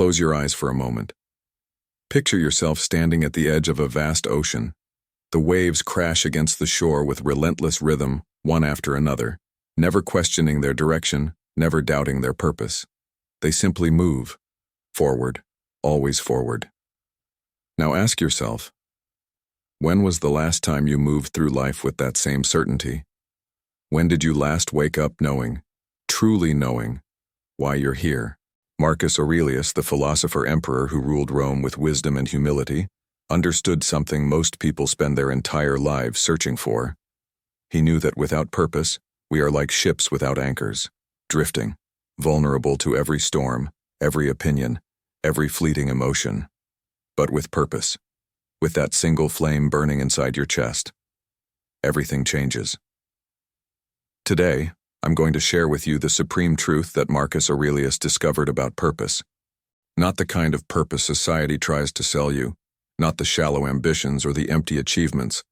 Close your eyes for a moment. Picture yourself standing at the edge of a vast ocean. The waves crash against the shore with relentless rhythm, one after another, never questioning their direction, never doubting their purpose. They simply move. Forward. Always forward. Now ask yourself, when was the last time you moved through life with that same certainty? When did you last wake up knowing, truly knowing, why you're here? Marcus Aurelius, the philosopher emperor who ruled Rome with wisdom and humility, understood something most people spend their entire lives searching for. He knew that without purpose, we are like ships without anchors, drifting, vulnerable to every storm, every opinion, every fleeting emotion. But with purpose, with that single flame burning inside your chest, everything changes. Today, I'm going to share with you the supreme truth that Marcus Aurelius discovered about purpose. Not the kind of purpose society tries to sell you, not the shallow ambitions or the empty achievements,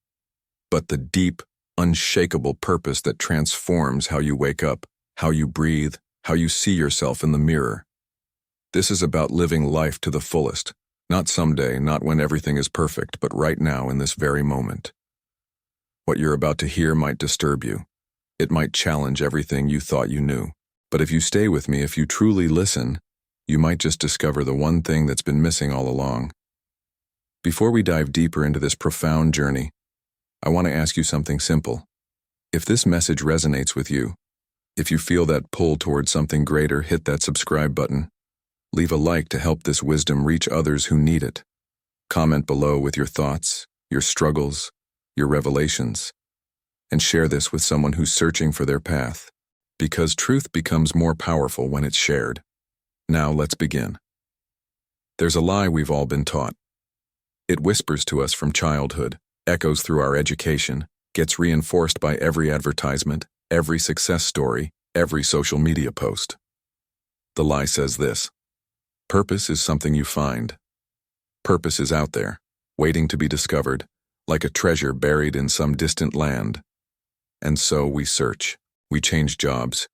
but the deep, unshakable purpose that transforms how you wake up, how you breathe, how you see yourself in the mirror. This is about living life to the fullest, not someday, not when everything is perfect, but right now in this very moment. What you're about to hear might disturb you. It might challenge everything you thought you knew. But if you stay with me, if you truly listen, you might just discover the one thing that's been missing all along. Before we dive deeper into this profound journey, I want to ask you something simple. If this message resonates with you, if you feel that pull towards something greater, hit that subscribe button. Leave a like to help this wisdom reach others who need it. Comment below with your thoughts, your struggles, your revelations, and share this with someone who's searching for their path, because truth becomes more powerful when it's shared. Now let's begin. There's a lie we've all been taught. It whispers to us from childhood, echoes through our education, gets reinforced by every advertisement, every success story, every social media post. The lie says this: purpose is something you find. Purpose is out there, waiting to be discovered, like a treasure buried in some distant land. And so we search, we change jobs,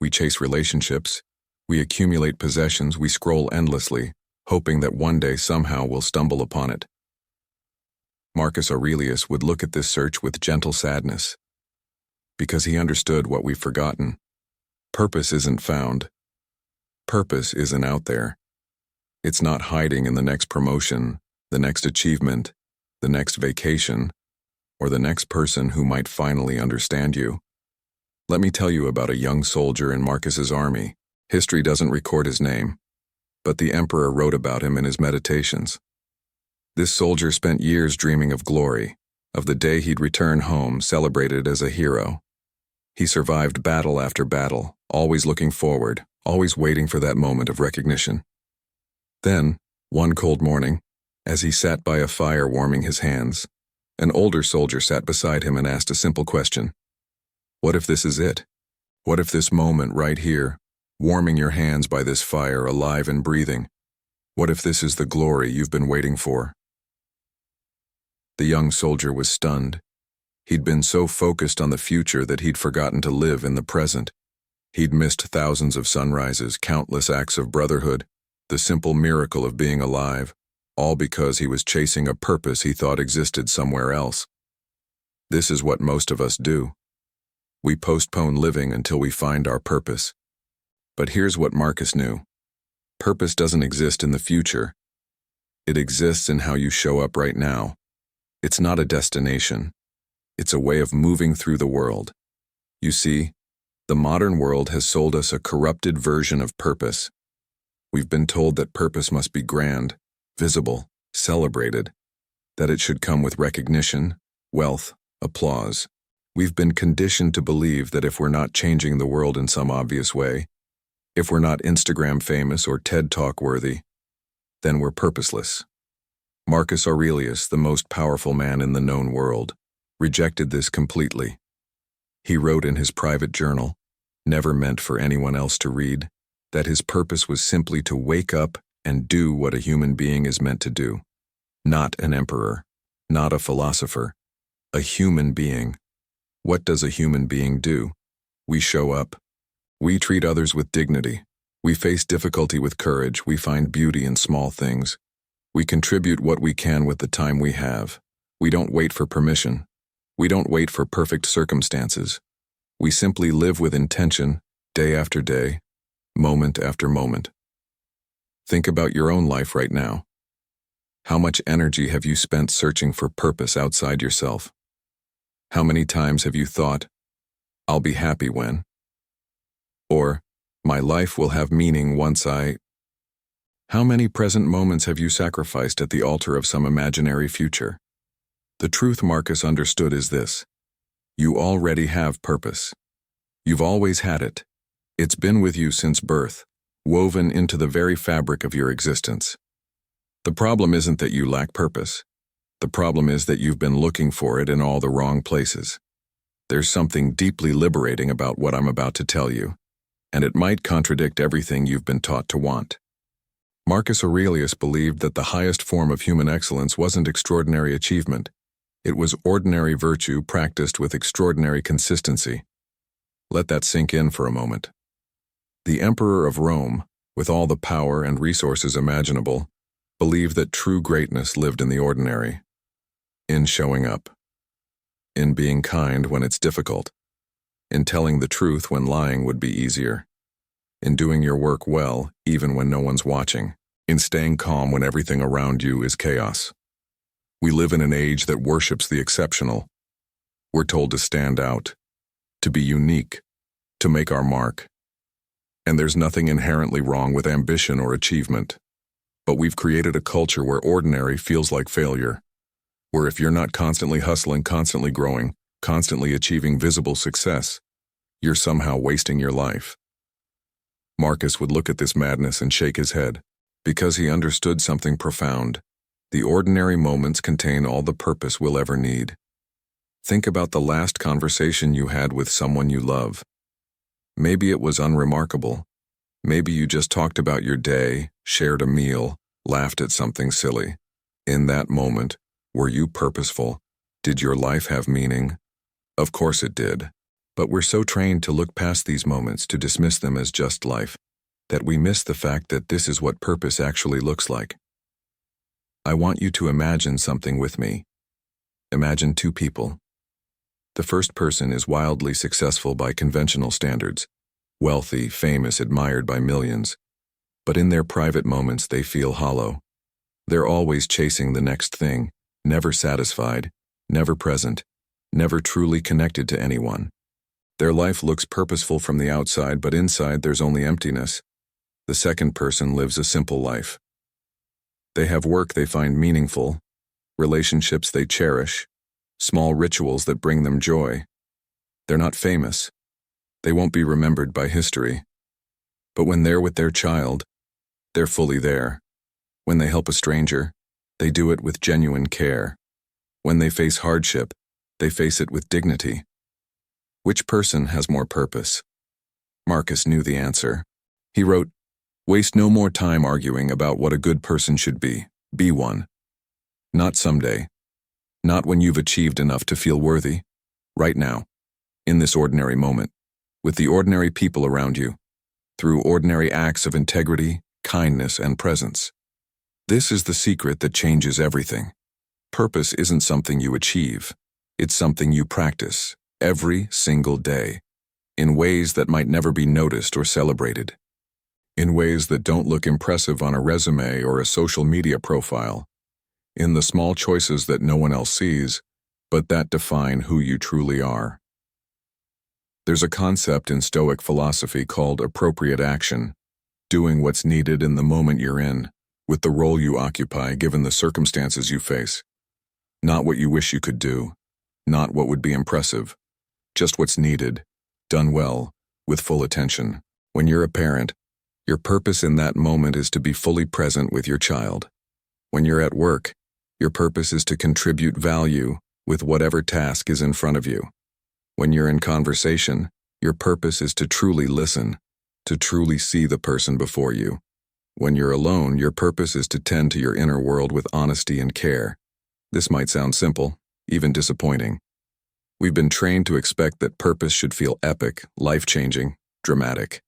we chase relationships, we accumulate possessions, we scroll endlessly, hoping that one day somehow we'll stumble upon it. Marcus Aurelius would look at this search with gentle sadness, because he understood what we've forgotten. Purpose isn't found. Purpose isn't out there. It's not hiding in the next promotion, the next achievement, the next vacation, or the next person who might finally understand you. Let me tell you about a young soldier in Marcus's army. History doesn't record his name, but the emperor wrote about him in his meditations. This soldier spent years dreaming of glory, of the day he'd return home celebrated as a hero. He survived battle after battle, always looking forward, always waiting for that moment of recognition. Then, one cold morning, as he sat by a fire warming his hands, an older soldier sat beside him and asked a simple question. What if this is it? What if this moment right here, warming your hands by this fire, alive and breathing, what if this is the glory you've been waiting for? The young soldier was stunned. He'd been so focused on the future that he'd forgotten to live in the present. He'd missed thousands of sunrises, countless acts of brotherhood, the simple miracle of being alive, all because he was chasing a purpose he thought existed somewhere else. This is what most of us do. We postpone living until we find our purpose. But here's what Marcus knew. Purpose doesn't exist in the future. It exists in how you show up right now. It's not a destination. It's a way of moving through the world. You see, the modern world has sold us a corrupted version of purpose. We've been told that purpose must be grand, visible, celebrated, that it should come with recognition, wealth, applause. We've been conditioned to believe that if we're not changing the world in some obvious way, if we're not Instagram famous or TED Talk worthy, then we're purposeless. Marcus Aurelius, the most powerful man in the known world, rejected this completely. He wrote in his private journal, never meant for anyone else to read, that his purpose was simply to wake up and do what a human being is meant to do. Not an emperor, not a philosopher, a human being. What does a human being do? We show up. We treat others with dignity. We face difficulty with courage. We find beauty in small things. We contribute what we can with the time we have. We don't wait for permission. We don't wait for perfect circumstances. We simply live with intention, day after day, moment after moment. Think about your own life right now. How much energy have you spent searching for purpose outside yourself? How many times have you thought, "I'll be happy when," or "My life will have meaning once I..." How many present moments have you sacrificed at the altar of some imaginary future? The truth Marcus understood is this: you already have purpose. You've always had it. It's been with you since birth, woven into the very fabric of your existence. The problem isn't that you lack purpose. The problem is that you've been looking for it in all the wrong places. There's something deeply liberating about what I'm about to tell you, and it might contradict everything you've been taught to want. Marcus Aurelius believed that the highest form of human excellence wasn't extraordinary achievement. It was ordinary virtue practiced with extraordinary consistency. Let that sink in for a moment. The Emperor of Rome, with all the power and resources imaginable, believed that true greatness lived in the ordinary, in showing up, in being kind when it's difficult, in telling the truth when lying would be easier, in doing your work well even when no one's watching, in staying calm when everything around you is chaos. We live in an age that worships the exceptional. We're told to stand out, to be unique, to make our mark. And there's nothing inherently wrong with ambition or achievement. But we've created a culture where ordinary feels like failure, where if you're not constantly hustling, constantly growing, constantly achieving visible success, you're somehow wasting your life. Marcus would look at this madness and shake his head, because he understood something profound. The ordinary moments contain all the purpose we'll ever need. Think about the last conversation you had with someone you love. Maybe it was unremarkable. Maybe you just talked about your day, shared a meal, laughed at something silly. In that moment, were you purposeful? Did your life have meaning? Of course it did. But we're so trained to look past these moments, to dismiss them as just life, that we miss the fact that this is what purpose actually looks like. I want you to imagine something with me. Imagine two people. The first person is wildly successful by conventional standards, wealthy, famous, admired by millions. But in their private moments they feel hollow. They're always chasing the next thing, never satisfied, never present, never truly connected to anyone. Their life looks purposeful from the outside, but inside there's only emptiness. The second person lives a simple life. They have work they find meaningful, relationships they cherish, small rituals that bring them joy. They're not famous. They won't be remembered by history. But when they're with their child, they're fully there. When they help a stranger, they do it with genuine care. When they face hardship, they face it with dignity. Which person has more purpose? Marcus knew the answer. He wrote, "Waste no more time arguing about what a good person should be. Be one. Not someday. Not when you've achieved enough to feel worthy. Right now. In this ordinary moment. With the ordinary people around you. Through ordinary acts of integrity, kindness, and presence. This is the secret that changes everything. Purpose isn't something you achieve. It's something you practice, every single day. In ways that might never be noticed or celebrated. In ways that don't look impressive on a resume or a social media profile. In the small choices that no one else sees, but that define who you truly are. There's a concept in Stoic philosophy called appropriate action, doing what's needed in the moment you're in, with the role you occupy given the circumstances you face. Not what you wish you could do, not what would be impressive, just what's needed, done well, with full attention. When you're a parent, your purpose in that moment is to be fully present with your child. When you're at work, your purpose is to contribute value with whatever task is in front of you. When you're in conversation, your purpose is to truly listen, to truly see the person before you. When you're alone, your purpose is to tend to your inner world with honesty and care. This might sound simple, even disappointing. We've been trained to expect that purpose should feel epic, life-changing, dramatic.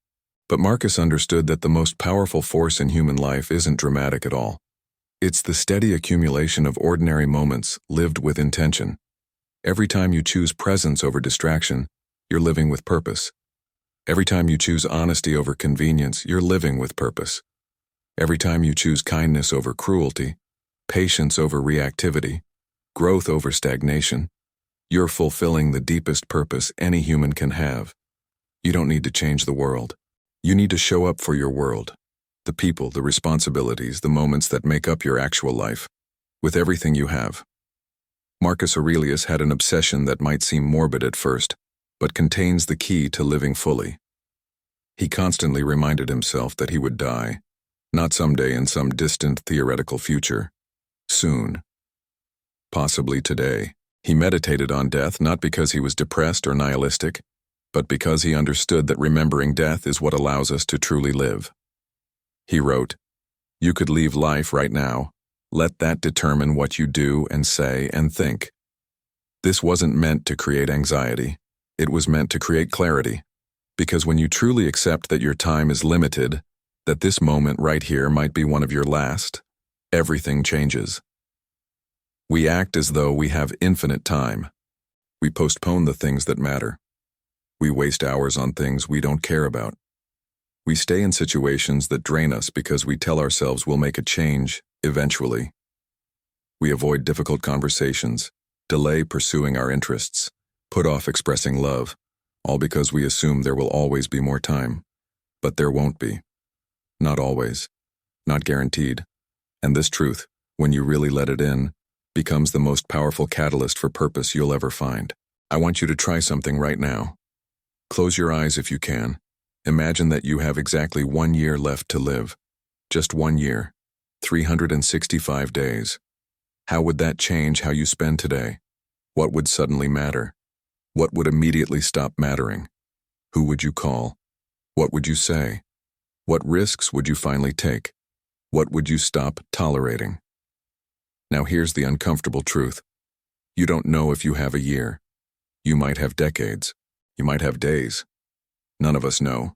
But Marcus understood that the most powerful force in human life isn't dramatic at all. It's the steady accumulation of ordinary moments lived with intention. Every time you choose presence over distraction, you're living with purpose. Every time you choose honesty over convenience, you're living with purpose. Every time you choose kindness over cruelty, patience over reactivity, growth over stagnation, you're fulfilling the deepest purpose any human can have. You don't need to change the world. You need to show up for your world. The people, the responsibilities, the moments that make up your actual life, with everything you have. Marcus Aurelius had an obsession that might seem morbid at first, but contains the key to living fully. He constantly reminded himself that he would die, not someday in some distant theoretical future. Soon. Possibly today. He meditated on death not because he was depressed or nihilistic, but because he understood that remembering death is what allows us to truly live. He wrote, "You could leave life right now. Let that determine what you do and say and think." This wasn't meant to create anxiety. It was meant to create clarity. Because when you truly accept that your time is limited, that this moment right here might be one of your last, everything changes. We act as though we have infinite time. We postpone the things that matter. We waste hours on things we don't care about. We stay in situations that drain us because we tell ourselves we'll make a change eventually. We avoid difficult conversations, delay pursuing our interests, put off expressing love, all because we assume there will always be more time. But there won't be. Not always. Not guaranteed. And this truth, when you really let it in, becomes the most powerful catalyst for purpose you'll ever find. I want you to try something right now. Close your eyes if you can. Imagine that you have exactly 1 year left to live. Just 1 year. 365 days. How would that change how you spend today? What would suddenly matter? What would immediately stop mattering? Who would you call? What would you say? What risks would you finally take? What would you stop tolerating? Now here's the uncomfortable truth. You don't know if you have a year. You might have decades. You might have days. None of us know.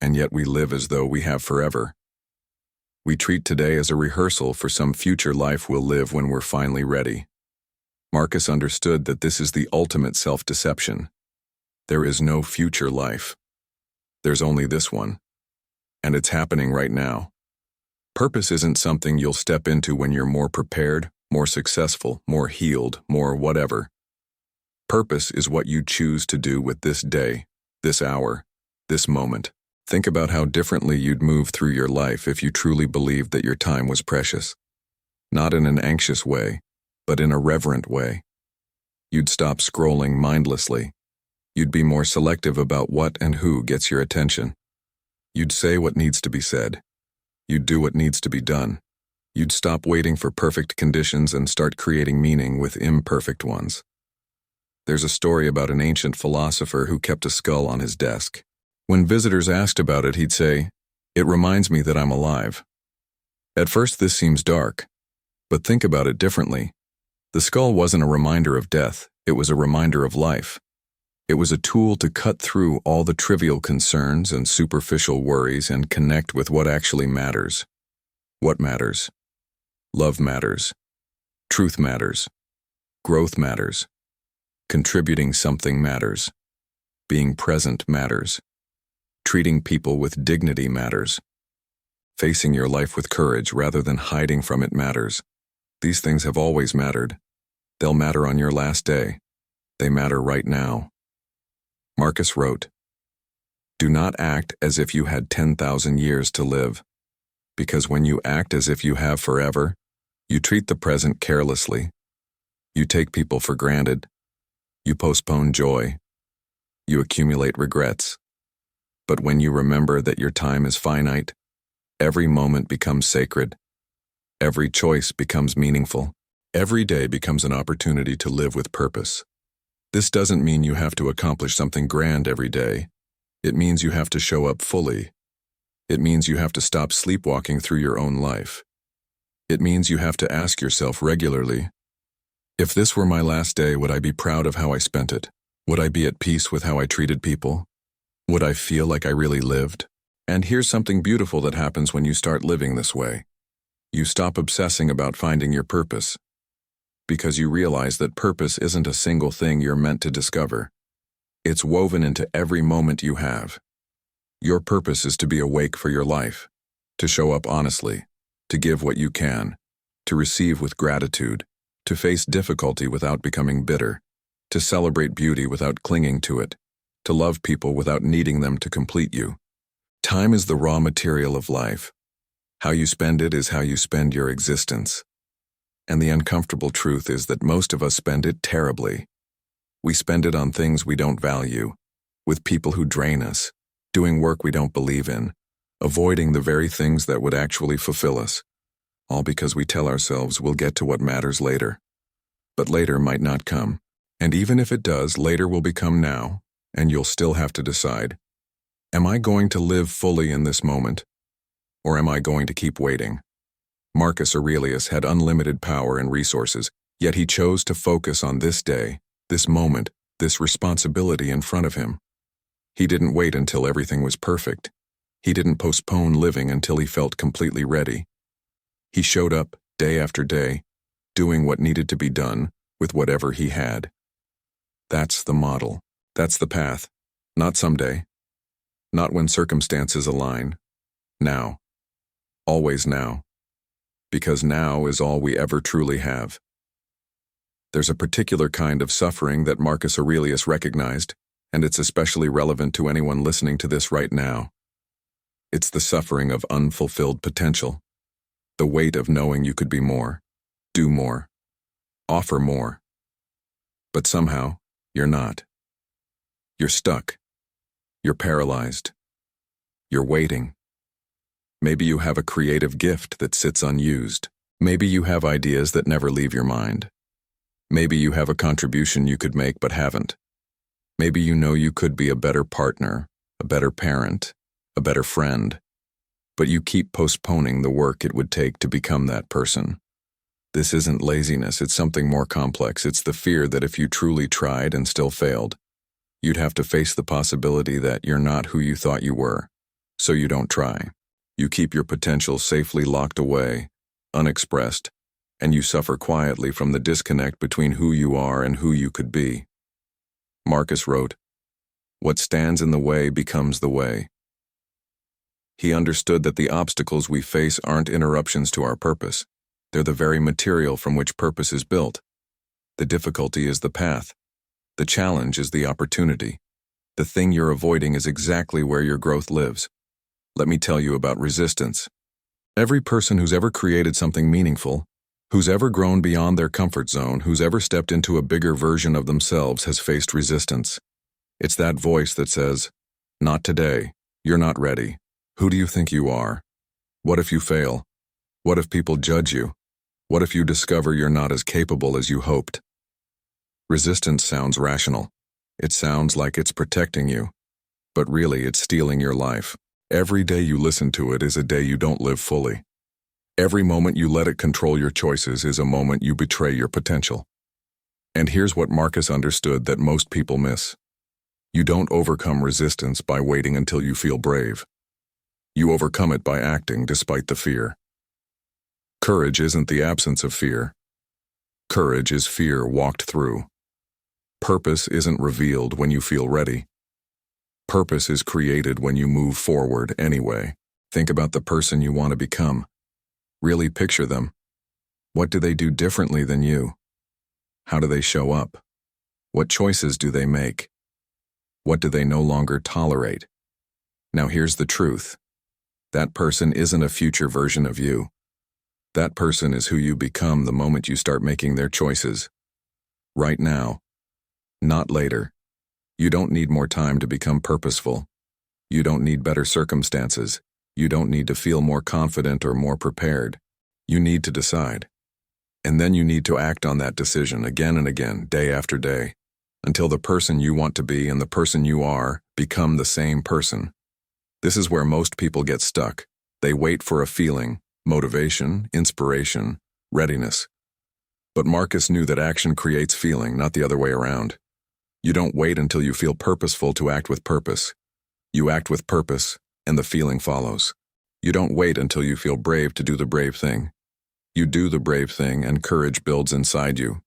And yet we live as though we have forever. We treat today as a rehearsal for some future life we'll live when we're finally ready. Marcus understood that this is the ultimate self-deception. There is no future life. There's only this one. And it's happening right now. Purpose isn't something you'll step into when you're more prepared, more successful, more healed, more whatever. Purpose is what you choose to do with this day, this hour, this moment. Think about how differently you'd move through your life if you truly believed that your time was precious. Not in an anxious way, but in a reverent way. You'd stop scrolling mindlessly. You'd be more selective about what and who gets your attention. You'd say what needs to be said. You'd do what needs to be done. You'd stop waiting for perfect conditions and start creating meaning with imperfect ones. There's a story about an ancient philosopher who kept a skull on his desk. When visitors asked about it, he'd say, "It reminds me that I'm alive." At first this seems dark, but think about it differently. The skull wasn't a reminder of death, it was a reminder of life. It was a tool to cut through all the trivial concerns and superficial worries and connect with what actually matters. What matters? Love matters. Truth matters. Growth matters. Contributing something matters. Being present matters. Treating people with dignity matters. Facing your life with courage rather than hiding from it matters. These things have always mattered. They'll matter on your last day. They matter right now. Marcus wrote, "Do not act as if you had 10,000 years to live, because when you act as if you have forever, you treat the present carelessly. You take people for granted. You postpone joy. You accumulate regrets. But when you remember that your time is finite, every moment becomes sacred. Every choice becomes meaningful. Every day becomes an opportunity to live with purpose. This doesn't mean you have to accomplish something grand every day. It means you have to show up fully. It means you have to stop sleepwalking through your own life. It means you have to ask yourself regularly, if this were my last day, would I be proud of how I spent it? Would I be at peace with how I treated people? Would I feel like I really lived? And here's something beautiful that happens when you start living this way. You stop obsessing about finding your purpose, because you realize that purpose isn't a single thing you're meant to discover. It's woven into every moment you have. Your purpose is to be awake for your life, to show up honestly, to give what you can, to receive with gratitude, to face difficulty without becoming bitter, to celebrate beauty without clinging to it, to love people without needing them to complete you. Time is the raw material of life. How you spend it is how you spend your existence. And the uncomfortable truth is that most of us spend it terribly. We spend it on things we don't value, with people who drain us, doing work we don't believe in, avoiding the very things that would actually fulfill us, all because we tell ourselves we'll get to what matters later. But later might not come, and even if it does, later will become now, and you'll still have to decide, am I going to live fully in this moment, or am I going to keep waiting? Marcus Aurelius had unlimited power and resources, yet he chose to focus on this day, this moment, this responsibility in front of him. He didn't wait until everything was perfect. He didn't postpone living until he felt completely ready. He showed up, day after day, doing what needed to be done, with whatever he had. That's the model. That's the path. Not someday. Not when circumstances align. Now. Always now. Because now is all we ever truly have. There's a particular kind of suffering that Marcus Aurelius recognized, and it's especially relevant to anyone listening to this right now. It's the suffering of unfulfilled potential, the weight of knowing you could be more, do more, offer more. But somehow, you're not. You're stuck. You're paralyzed. You're waiting. Maybe you have a creative gift that sits unused. Maybe you have ideas that never leave your mind. Maybe you have a contribution you could make but haven't. Maybe you know you could be a better partner, a better parent, a better friend, but you keep postponing the work it would take to become that person. This isn't laziness, it's something more complex. It's the fear that if you truly tried and still failed, you'd have to face the possibility that you're not who you thought you were, so you don't try. You keep your potential safely locked away, unexpressed, and you suffer quietly from the disconnect between who you are and who you could be. Marcus wrote, "What stands in the way becomes the way." He understood that the obstacles we face aren't interruptions to our purpose. They're the very material from which purpose is built. The difficulty is the path. The challenge is the opportunity. The thing you're avoiding is exactly where your growth lives. Let me tell you about resistance. Every person who's ever created something meaningful, who's ever grown beyond their comfort zone, who's ever stepped into a bigger version of themselves has faced resistance. It's that voice that says, "Not today. You're not ready. Who do you think you are? What if you fail? What if people judge you? What if you discover you're not as capable as you hoped?" Resistance sounds rational. It sounds like it's protecting you. But really, it's stealing your life. Every day you listen to it is a day you don't live fully. Every moment you let it control your choices is a moment you betray your potential. And here's what Marcus understood that most people miss. You don't overcome resistance by waiting until you feel brave. You overcome it by acting despite the fear. Courage isn't the absence of fear. Courage is fear walked through. Purpose isn't revealed when you feel ready. Purpose is created when you move forward anyway. Think about the person you want to become. Really picture them. What do they do differently than you? How do they show up? What choices do they make? What do they no longer tolerate? Now here's the truth. That person isn't a future version of you. That person is who you become the moment you start making their choices. Right now. Not later. You don't need more time to become purposeful. You don't need better circumstances. You don't need to feel more confident or more prepared. You need to decide. And then you need to act on that decision again and again, day after day, until the person you want to be and the person you are become the same person. This is where most people get stuck. They wait for a feeling, motivation, inspiration, readiness. But Marcus knew that action creates feeling, not the other way around. You don't wait until you feel purposeful to act with purpose. You act with purpose and the feeling follows. You don't wait until you feel brave to do the brave thing. You do the brave thing, and courage builds inside you.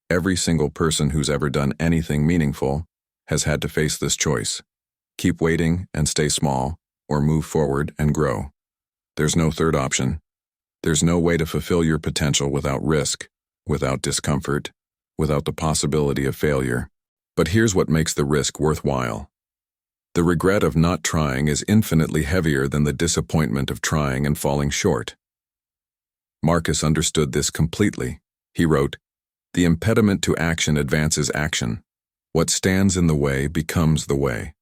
Every single person who's ever done anything meaningful has had to face this choice. Keep waiting and stay small, or move forward and grow. There's no third option. There's no way to fulfill your potential without risk, without discomfort, without the possibility of failure. But here's what makes the risk worthwhile. The regret of not trying is infinitely heavier than the disappointment of trying and falling short. Marcus understood this completely. He wrote, "The impediment to action advances action. What stands in the way becomes the way."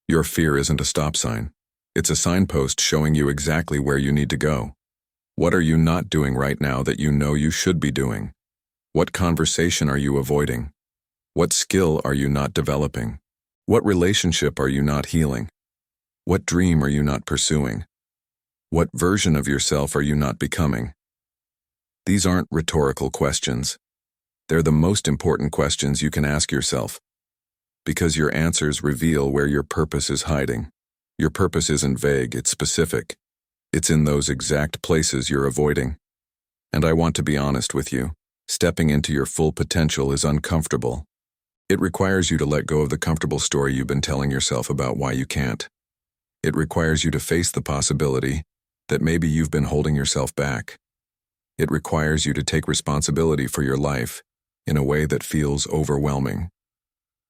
Your fear isn't a stop sign. It's a signpost showing you exactly where you need to go. What are you not doing right now that you know you should be doing? What conversation are you avoiding? What skill are you not developing? What relationship are you not healing? What dream are you not pursuing? What version of yourself are you not becoming? These aren't rhetorical questions. They're the most important questions you can ask yourself, because your answers reveal where your purpose is hiding. Your purpose isn't vague, it's specific. It's in those exact places you're avoiding. And I want to be honest with you. Stepping into your full potential is uncomfortable. It requires you to let go of the comfortable story you've been telling yourself about why you can't. It requires you to face the possibility that maybe you've been holding yourself back. It requires you to take responsibility for your life in a way that feels overwhelming.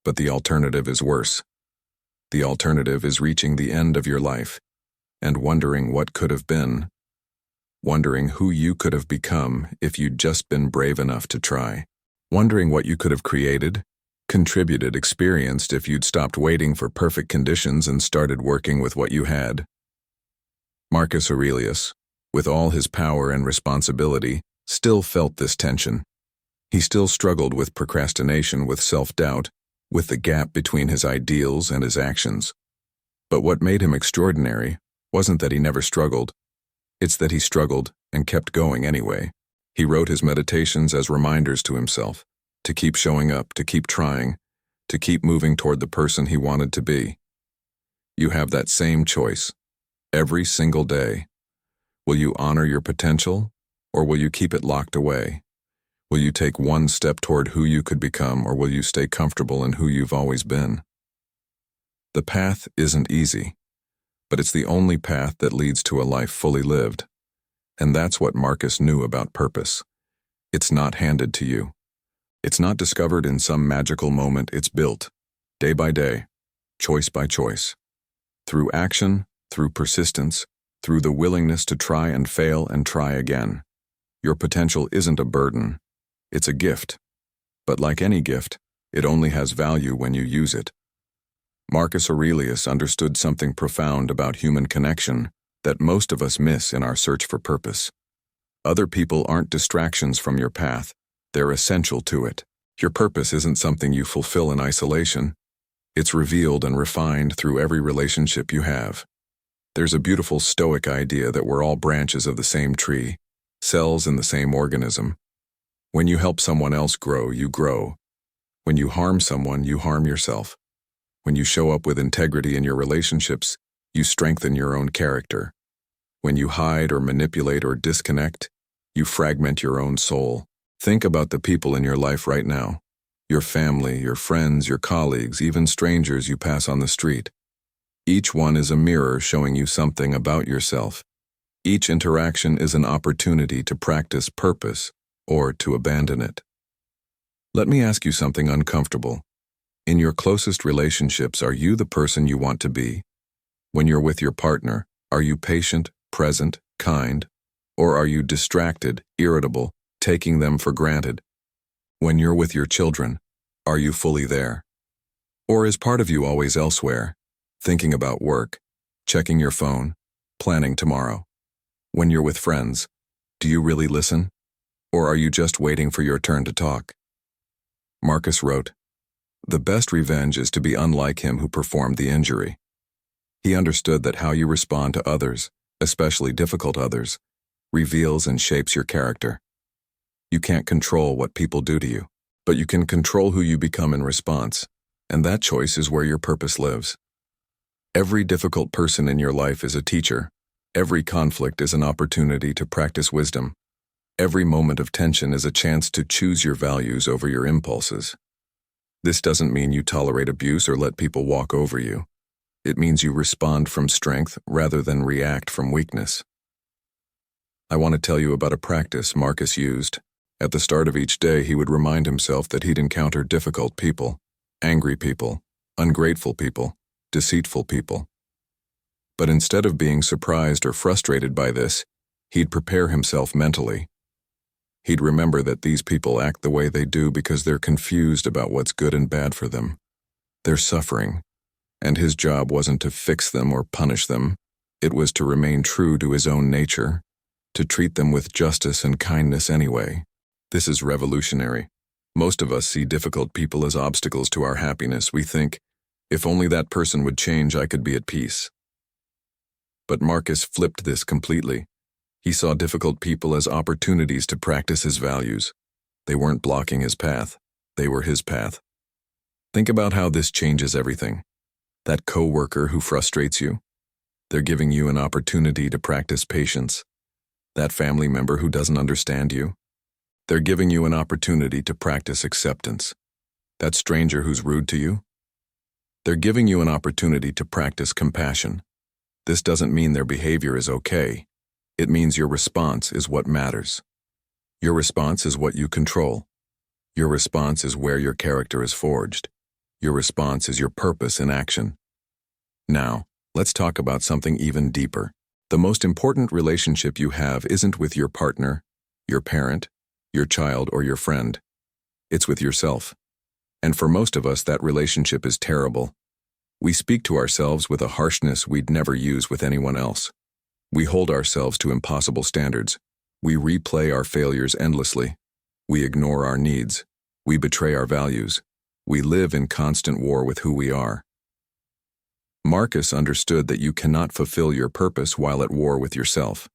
But the alternative is worse. The alternative is reaching the end of your life and wondering what could have been, wondering who you could have become if you'd just been brave enough to try, wondering what you could have created, contributed, experienced if you'd stopped waiting for perfect conditions and started working with what you had. Marcus Aurelius, with all his power and responsibility, still felt this tension. He still struggled with procrastination, with self-doubt, with the gap between his ideals and his actions. But what made him extraordinary wasn't that he never struggled. It's that he struggled and kept going anyway. He wrote his meditations as reminders to himself, to keep showing up, to keep trying, to keep moving toward the person he wanted to be. You have that same choice, every single day. Will you honor your potential, or will you keep it locked away? Will you take one step toward who you could become, or will you stay comfortable in who you've always been? The path isn't easy, but it's the only path that leads to a life fully lived. And that's what Marcus knew about purpose. It's not handed to you. It's not discovered in some magical moment. It's built, day by day, choice by choice. Through action, through persistence, through the willingness to try and fail and try again. Your potential isn't a burden. It's a gift. But like any gift, it only has value when you use it. Marcus Aurelius understood something profound about human connection that most of us miss in our search for purpose. Other people aren't distractions from your path. They're essential to it. Your purpose isn't something you fulfill in isolation. It's revealed and refined through every relationship you have. There's a beautiful Stoic idea that we're all branches of the same tree, cells in the same organism. When you help someone else grow, you grow. When you harm someone, you harm yourself. When you show up with integrity in your relationships, you strengthen your own character. When you hide or manipulate or disconnect, you fragment your own soul. Think about the people in your life right now. Your family, your friends, your colleagues, even strangers you pass on the street. Each one is a mirror showing you something about yourself. Each interaction is an opportunity to practice purpose or to abandon it. Let me ask you something uncomfortable. In your closest relationships, are you the person you want to be? When you're with your partner, are you patient, present, kind? Or are you distracted, irritable, taking them for granted? When you're with your children, are you fully there? Or is part of you always elsewhere, thinking about work, checking your phone, planning tomorrow? When you're with friends, do you really listen? Or are you just waiting for your turn to talk? Marcus wrote, "The best revenge is to be unlike him who performed the injury." He understood that how you respond to others, especially difficult others, reveals and shapes your character. You can't control what people do to you, but you can control who you become in response, and that choice is where your purpose lives. Every difficult person in your life is a teacher. Every conflict is an opportunity to practice wisdom. Every moment of tension is a chance to choose your values over your impulses. This doesn't mean you tolerate abuse or let people walk over you. It means you respond from strength rather than react from weakness. I want to tell you about a practice Marcus used. At the start of each day, he would remind himself that he'd encounter difficult people, angry people, ungrateful people, deceitful people. But instead of being surprised or frustrated by this, he'd prepare himself mentally. He'd remember that these people act the way they do because they're confused about what's good and bad for them. They're suffering, and his job wasn't to fix them or punish them. It was to remain true to his own nature, to treat them with justice and kindness anyway. This is revolutionary. Most of us see difficult people as obstacles to our happiness. We think, if only that person would change, I could be at peace. But Marcus flipped this completely. He saw difficult people as opportunities to practice his values. They weren't blocking his path. They were his path. Think about how this changes everything. That coworker who frustrates you, they're giving you an opportunity to practice patience. That family member who doesn't understand you, they're giving you an opportunity to practice acceptance. That stranger who's rude to you, they're giving you an opportunity to practice compassion. This doesn't mean their behavior is okay. It means your response is what matters. Your response is what you control. Your response is where your character is forged. Your response is your purpose in action. Now, let's talk about something even deeper. The most important relationship you have isn't with your partner, your parent, your child, or your friend. It's with yourself. And for most of us, that relationship is terrible. We speak to ourselves with a harshness we'd never use with anyone else. We hold ourselves to impossible standards. We replay our failures endlessly. We ignore our needs. We betray our values. We live in constant war with who we are. Marcus understood that you cannot fulfill your purpose while at war with yourself.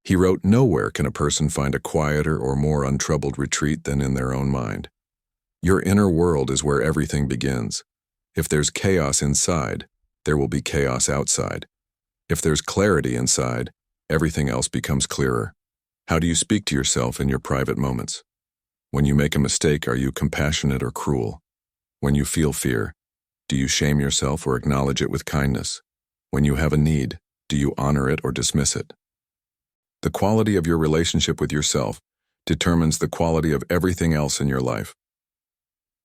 He wrote, "Nowhere can a person find a quieter or more untroubled retreat than in their own mind." Your inner world is where everything begins. If there's chaos inside, there will be chaos outside. If there's clarity inside, everything else becomes clearer. How do you speak to yourself in your private moments? When you make a mistake, are you compassionate or cruel? When you feel fear, do you shame yourself or acknowledge it with kindness? When you have a need, do you honor it or dismiss it? The quality of your relationship with yourself determines the quality of everything else in your life.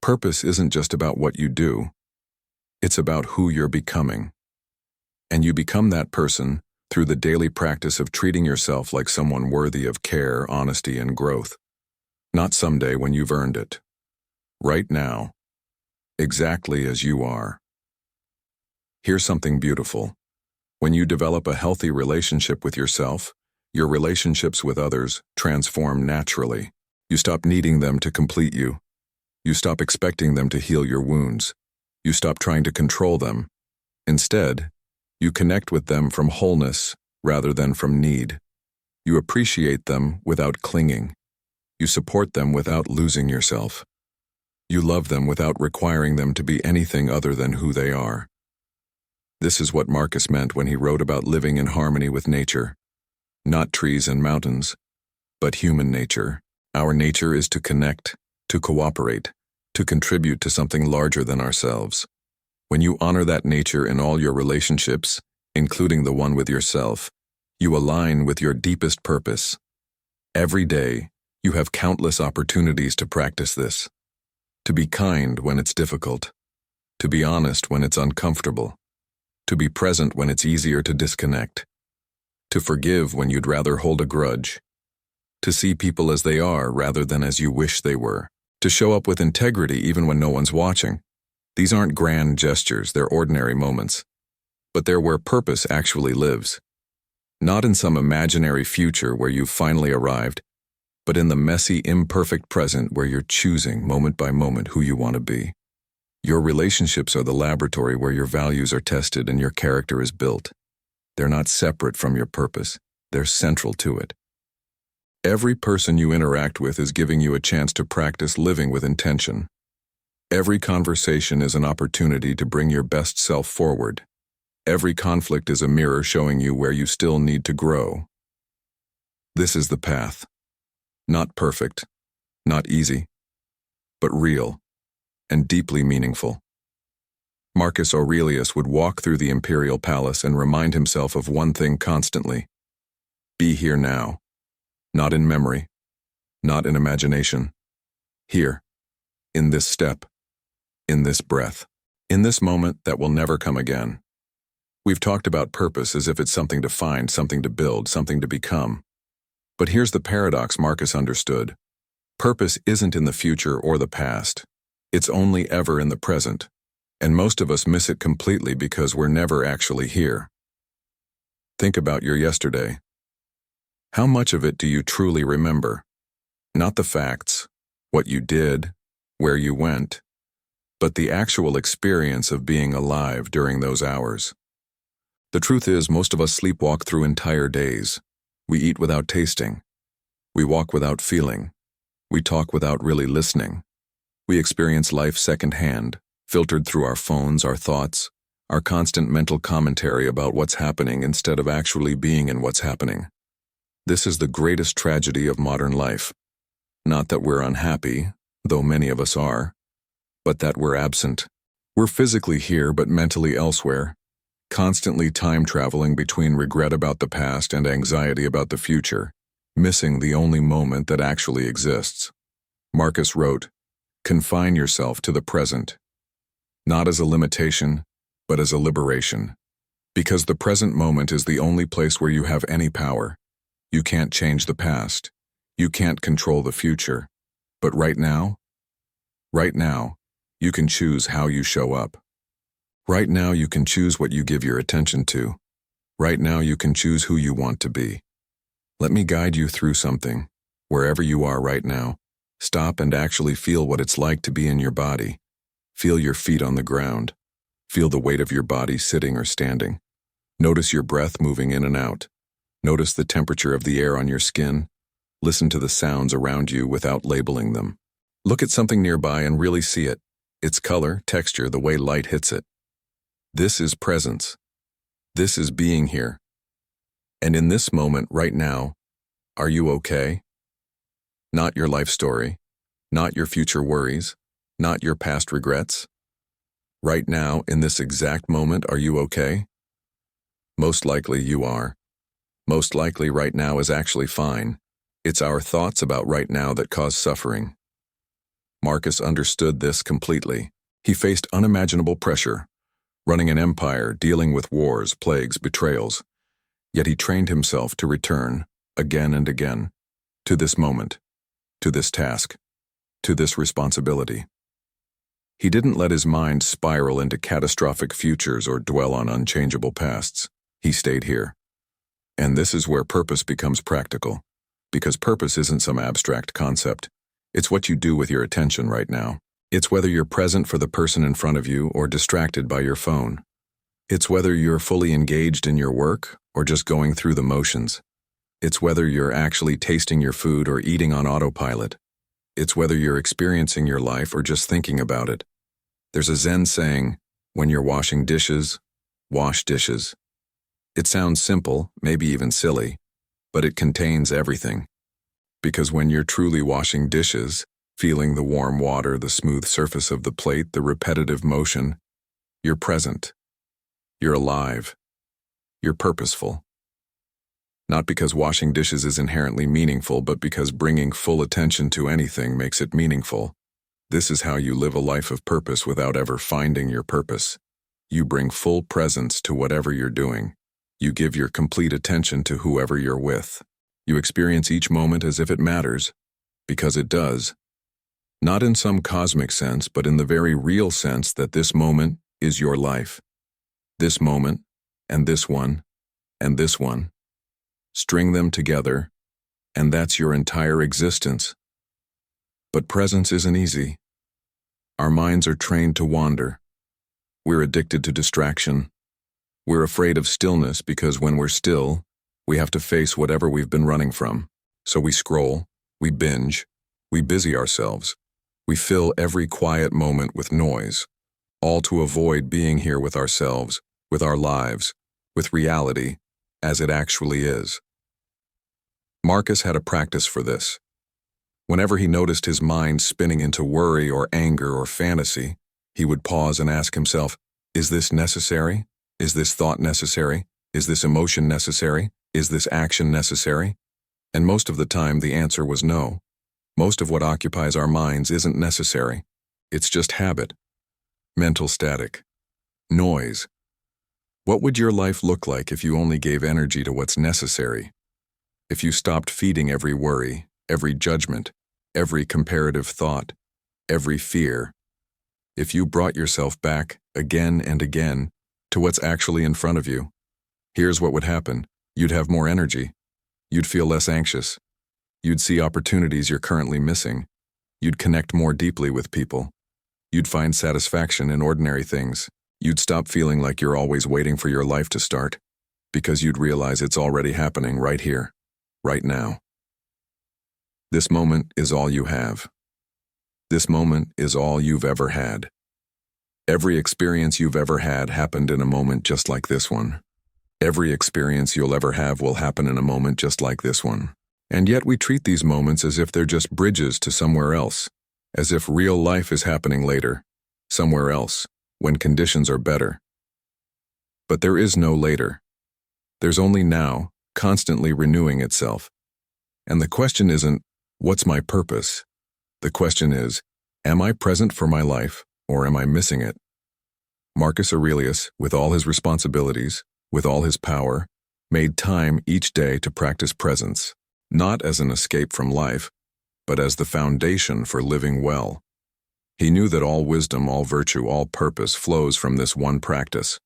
Purpose isn't just about what you do. It's about who you're becoming. And you become that person through the daily practice of treating yourself like someone worthy of care, honesty, and growth. Not someday when you've earned it. Right now. Exactly as you are. Here's something beautiful. When you develop a healthy relationship with yourself, your relationships with others transform naturally. You stop needing them to complete you. You stop expecting them to heal your wounds. You stop trying to control them. Instead, you connect with them from wholeness rather than from need. You appreciate them without clinging. You support them without losing yourself. You love them without requiring them to be anything other than who they are. This is what Marcus meant when he wrote about living in harmony with nature. Not trees and mountains, but human nature. Our nature is to connect, to cooperate, to contribute to something larger than ourselves. When you honor that nature in all your relationships, including the one with yourself, you align with your deepest purpose. Every day, you have countless opportunities to practice this. To be kind when it's difficult. To be honest when it's uncomfortable. To be present when it's easier to disconnect. To forgive when you'd rather hold a grudge. To see people as they are rather than as you wish they were. To show up with integrity even when no one's watching. These aren't grand gestures, they're ordinary moments. But they're where purpose actually lives. Not in some imaginary future where you've finally arrived, but in the messy, imperfect present where you're choosing moment by moment who you want to be. Your relationships are the laboratory where your values are tested and your character is built. They're not separate from your purpose, they're central to it. Every person you interact with is giving you a chance to practice living with intention. Every conversation is an opportunity to bring your best self forward. Every conflict is a mirror showing you where you still need to grow. This is the path. Not perfect, not easy, but real and deeply meaningful. Marcus Aurelius would walk through the imperial palace and remind himself of one thing constantly. Be here now. Not in memory, not in imagination. Here, in this step, in this breath, in this moment that will never come again. We've talked about purpose as if it's something to find, something to build, something to become. But here's the paradox Marcus understood. Purpose isn't in the future or the past. It's only ever in the present. And most of us miss it completely because we're never actually here. Think about your yesterday. How much of it do you truly remember? Not the facts, what you did, where you went, but the actual experience of being alive during those hours. The truth is, most of us sleepwalk through entire days. We eat without tasting. We walk without feeling. We talk without really listening. We experience life secondhand, filtered through our phones, our thoughts, our constant mental commentary about what's happening instead of actually being in what's happening. This is the greatest tragedy of modern life. Not that we're unhappy, though many of us are, but that we're absent. We're physically here but mentally elsewhere, constantly time-traveling between regret about the past and anxiety about the future, missing the only moment that actually exists. Marcus wrote, "Confine yourself to the present, not as a limitation, but as a liberation. Because the present moment is the only place where you have any power. You can't change the past. You can't control the future. But right now, you can choose how you show up. Right now you can choose what you give your attention to. Right now you can choose who you want to be. Let me guide you through something. Wherever you are right now, stop and actually feel what it's like to be in your body. Feel your feet on the ground. Feel the weight of your body sitting or standing. Notice your breath moving in and out. Notice the temperature of the air on your skin. Listen to the sounds around you without labeling them. Look at something nearby and really see it. Its color, texture, the way light hits it. This is presence. This is being here. And in this moment right now, are you okay? Not your life story, not your future worries, not your past regrets. Right now, in this exact moment, are you okay? Most likely you are. Most likely right now is actually fine. It's our thoughts about right now that cause suffering. Marcus understood this completely. He faced unimaginable pressure, running an empire, dealing with wars, plagues, betrayals. Yet he trained himself to return, again and again, to this moment, to this task, to this responsibility. He didn't let his mind spiral into catastrophic futures or dwell on unchangeable pasts. He stayed here. And this is where purpose becomes practical, because purpose isn't some abstract concept. It's what you do with your attention right now. It's whether you're present for the person in front of you or distracted by your phone. It's whether you're fully engaged in your work or just going through the motions. It's whether you're actually tasting your food or eating on autopilot. It's whether you're experiencing your life or just thinking about it. There's a Zen saying, when you're washing dishes, wash dishes. It sounds simple, maybe even silly, but it contains everything. Because when you're truly washing dishes, feeling the warm water, the smooth surface of the plate, the repetitive motion, you're present. You're alive. You're purposeful. Not because washing dishes is inherently meaningful, but because bringing full attention to anything makes it meaningful. This is how you live a life of purpose without ever finding your purpose. You bring full presence to whatever you're doing. You give your complete attention to whoever you're with. You experience each moment as if it matters, because it does. Not in some cosmic sense, but in the very real sense that this moment is your life. This moment, and this one, and this one. String them together, and that's your entire existence. But presence isn't easy. Our minds are trained to wander. We're addicted to distraction. We're afraid of stillness because when we're still, we have to face whatever we've been running from. So we scroll, we binge, we busy ourselves. We fill every quiet moment with noise, all to avoid being here with ourselves, with our lives, with reality, as it actually is. Marcus had a practice for this. Whenever he noticed his mind spinning into worry or anger or fantasy, he would pause and ask himself, is this necessary? Is this thought necessary? Is this emotion necessary? Is this action necessary? And most of the time the answer was no. Most of what occupies our minds isn't necessary. It's just habit, mental static, noise. What would your life look like if you only gave energy to what's necessary? If you stopped feeding every worry, every judgment, every comparative thought, every fear? If you brought yourself back, again and again, to what's actually in front of you? Here's what would happen. You'd have more energy. You'd feel less anxious. You'd see opportunities you're currently missing. You'd connect more deeply with people. You'd find satisfaction in ordinary things. You'd stop feeling like you're always waiting for your life to start, because you'd realize it's already happening right here, right now. This moment is all you have. This moment is all you've ever had. Every experience you've ever had happened in a moment just like this one. Every experience you'll ever have will happen in a moment just like this one. And yet we treat these moments as if they're just bridges to somewhere else, as if real life is happening later, somewhere else, when conditions are better. But there is no later. There's only now, constantly renewing itself. And the question isn't, what's my purpose? The question is, am I present for my life, or am I missing it? Marcus Aurelius, with all his responsibilities, with all his power, made time each day to practice presence, not as an escape from life, but as the foundation for living well. He knew that all wisdom, all virtue, all purpose flows from this one practice,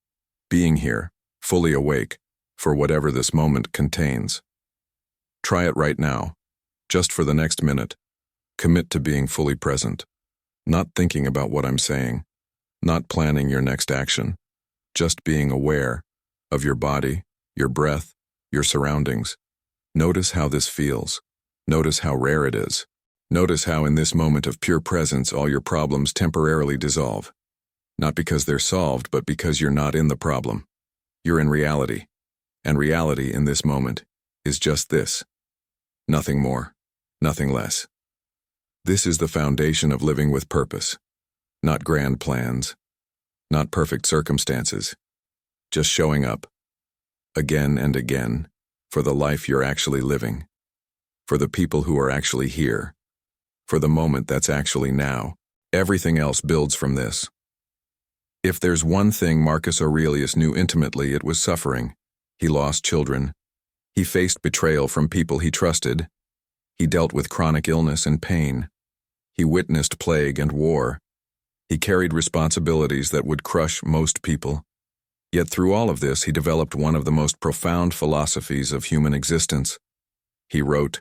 being here, fully awake, for whatever this moment contains. Try it right now, just for the next minute. Commit to being fully present, not thinking about what I'm saying, not planning your next action, just being aware of your body, your breath, your surroundings. Notice how this feels. Notice how rare it is. Notice how in this moment of pure presence all your problems temporarily dissolve. Not because they're solved, but because you're not in the problem. You're in reality. And reality in this moment is just this. Nothing more, nothing less. This is the foundation of living with purpose. Not grand plans, not perfect circumstances. Just showing up, again and again, for the life you're actually living, for the people who are actually here, for the moment that's actually now. Everything else builds from this. If there's one thing Marcus Aurelius knew intimately, it was suffering. He lost children. He faced betrayal from people he trusted. He dealt with chronic illness and pain. He witnessed plague and war. He carried responsibilities that would crush most people. Yet through all of this, he developed one of the most profound philosophies of human existence. He wrote,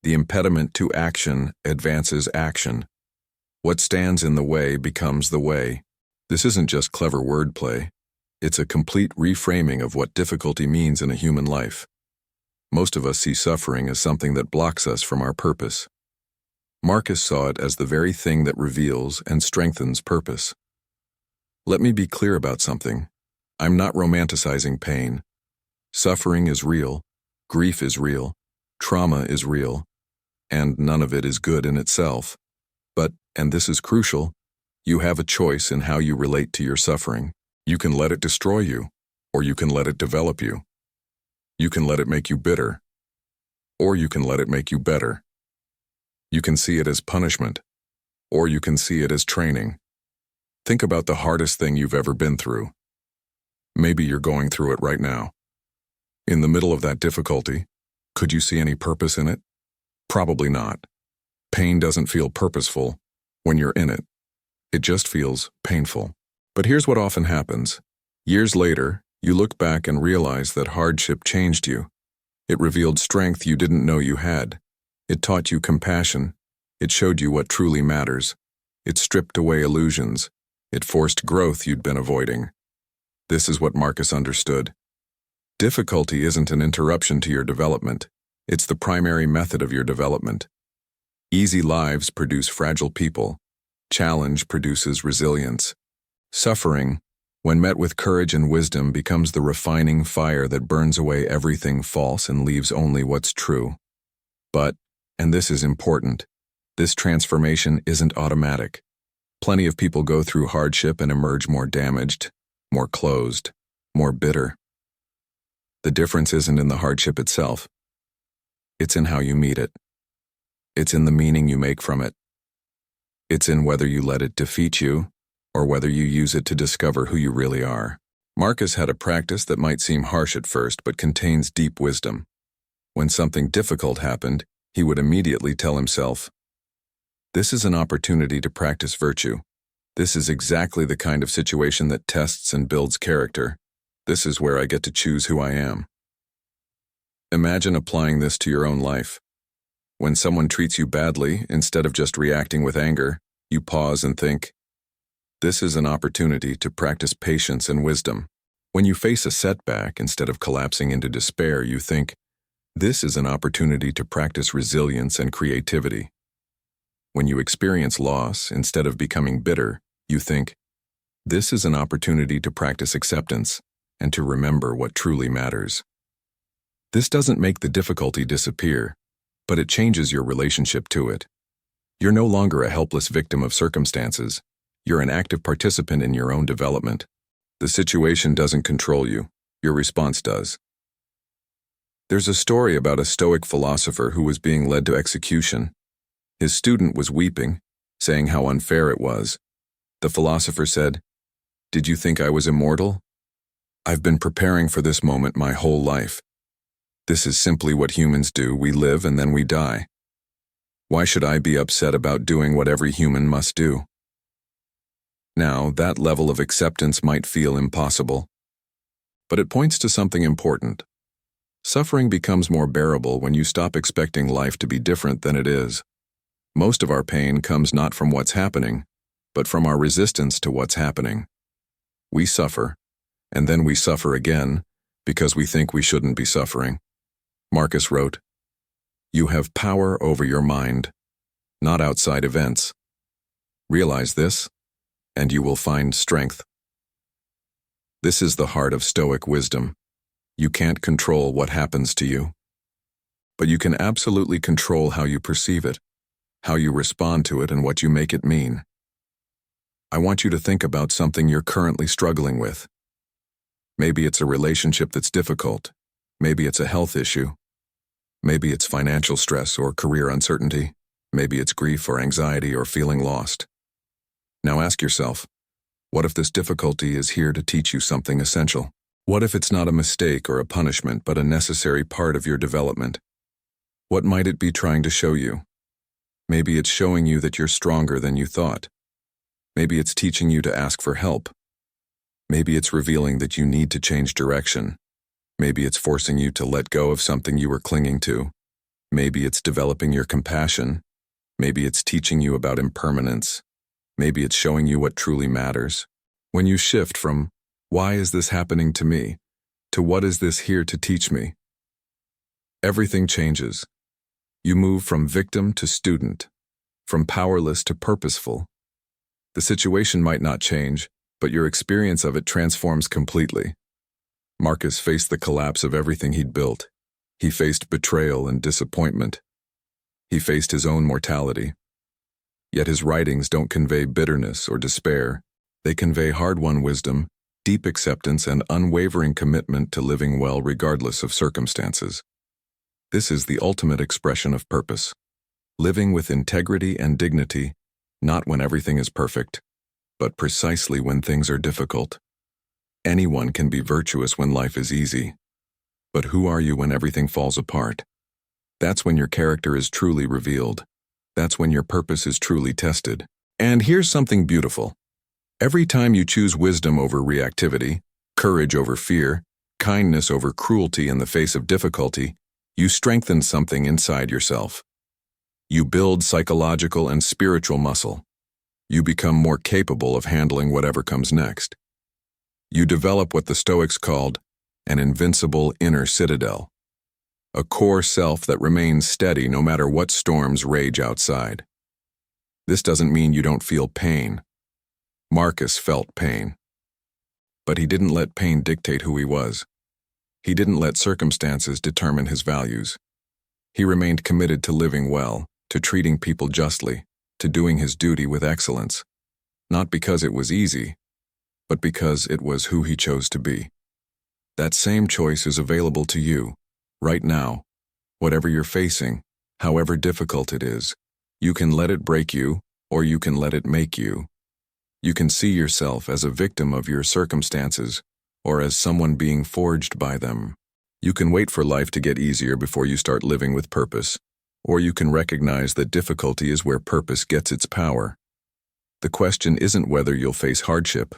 "The impediment to action advances action. What stands in the way becomes the way." This isn't just clever wordplay. It's a complete reframing of what difficulty means in a human life. Most of us see suffering as something that blocks us from our purpose. Marcus saw it as the very thing that reveals and strengthens purpose. Let me be clear about something. I'm not romanticizing pain. Suffering is real, grief is real, trauma is real, and none of it is good in itself. But, and this is crucial, you have a choice in how you relate to your suffering. You can let it destroy you, or you can let it develop you. You can let it make you bitter, or you can let it make you better. You can see it as punishment, or you can see it as training. Think about the hardest thing you've ever been through. Maybe you're going through it right now. In the middle of that difficulty, could you see any purpose in it? Probably not. Pain doesn't feel purposeful when you're in it. It just feels painful. But here's what often happens. Years later, you look back and realize that hardship changed you. It revealed strength you didn't know you had. It taught you compassion. It showed you what truly matters. It stripped away illusions. It forced growth you'd been avoiding. This is what Marcus understood. Difficulty isn't an interruption to your development. It's the primary method of your development. Easy lives produce fragile people. Challenge produces resilience. Suffering, when met with courage and wisdom, becomes the refining fire that burns away everything false and leaves only what's true. But, and this is important, this transformation isn't automatic. Plenty of people go through hardship and emerge more damaged, more closed, more bitter. The difference isn't in the hardship itself. It's in how you meet it. It's in the meaning you make from it. It's in whether you let it defeat you or whether you use it to discover who you really are. Marcus had a practice that might seem harsh at first but contains deep wisdom. When something difficult happened, he would immediately tell himself, "This is an opportunity to practice virtue. This is exactly the kind of situation that tests and builds character. This is where I get to choose who I am." Imagine applying this to your own life. When someone treats you badly, instead of just reacting with anger, you pause and think, "This is an opportunity to practice patience and wisdom." When you face a setback, instead of collapsing into despair, you think, "This is an opportunity to practice resilience and creativity." When you experience loss, instead of becoming bitter, you think, "This is an opportunity to practice acceptance and to remember what truly matters." This doesn't make the difficulty disappear, but it changes your relationship to it. You're no longer a helpless victim of circumstances. You're an active participant in your own development. The situation doesn't control you. Your response does. There's a story about a Stoic philosopher who was being led to execution. His student was weeping, saying how unfair it was. The philosopher said, "Did you think I was immortal? I've been preparing for this moment my whole life. This is simply what humans do. We live and then we die. Why should I be upset about doing what every human must do?" Now, that level of acceptance might feel impossible, but it points to something important. Suffering becomes more bearable when you stop expecting life to be different than it is. Most of our pain comes not from what's happening, but from our resistance to what's happening. We suffer, and then we suffer again because we think we shouldn't be suffering. Marcus wrote, "You have power over your mind, not outside events. Realize this, and you will find strength." This is the heart of Stoic wisdom. You can't control what happens to you, but you can absolutely control how you perceive it, how you respond to it, and what you make it mean. I want you to think about something you're currently struggling with. Maybe it's a relationship that's difficult. Maybe it's a health issue. Maybe it's financial stress or career uncertainty. Maybe it's grief or anxiety or feeling lost. Now ask yourself, what if this difficulty is here to teach you something essential? What if it's not a mistake or a punishment, but a necessary part of your development? What might it be trying to show you? Maybe it's showing you that you're stronger than you thought. Maybe it's teaching you to ask for help. Maybe it's revealing that you need to change direction. Maybe it's forcing you to let go of something you were clinging to. Maybe it's developing your compassion. Maybe it's teaching you about impermanence. Maybe it's showing you what truly matters. When you shift from, "Why is this happening to me?" to "What is this here to teach me?" everything changes. You move from victim to student, from powerless to purposeful. The situation might not change, but your experience of it transforms completely. Marcus faced the collapse of everything he'd built. He faced betrayal and disappointment. He faced his own mortality. Yet his writings don't convey bitterness or despair. They convey hard-won wisdom, deep acceptance, and unwavering commitment to living well regardless of circumstances. This is the ultimate expression of purpose. Living with integrity and dignity, not when everything is perfect, but precisely when things are difficult. Anyone can be virtuous when life is easy. But who are you when everything falls apart? That's when your character is truly revealed. That's when your purpose is truly tested. And here's something beautiful. Every time you choose wisdom over reactivity, courage over fear, kindness over cruelty in the face of difficulty, you strengthen something inside yourself. You build psychological and spiritual muscle. You become more capable of handling whatever comes next. You develop what the Stoics called an invincible inner citadel, a core self that remains steady no matter what storms rage outside. This doesn't mean you don't feel pain. Marcus felt pain. But he didn't let pain dictate who he was. He didn't let circumstances determine his values. He remained committed to living well, to treating people justly, to doing his duty with excellence. Not because it was easy, but because it was who he chose to be. That same choice is available to you, right now. Whatever you're facing, however difficult it is, you can let it break you, or you can let it make you. You can see yourself as a victim of your circumstances, or as someone being forged by them. You can wait for life to get easier before you start living with purpose, or you can recognize that difficulty is where purpose gets its power. The question isn't whether you'll face hardship.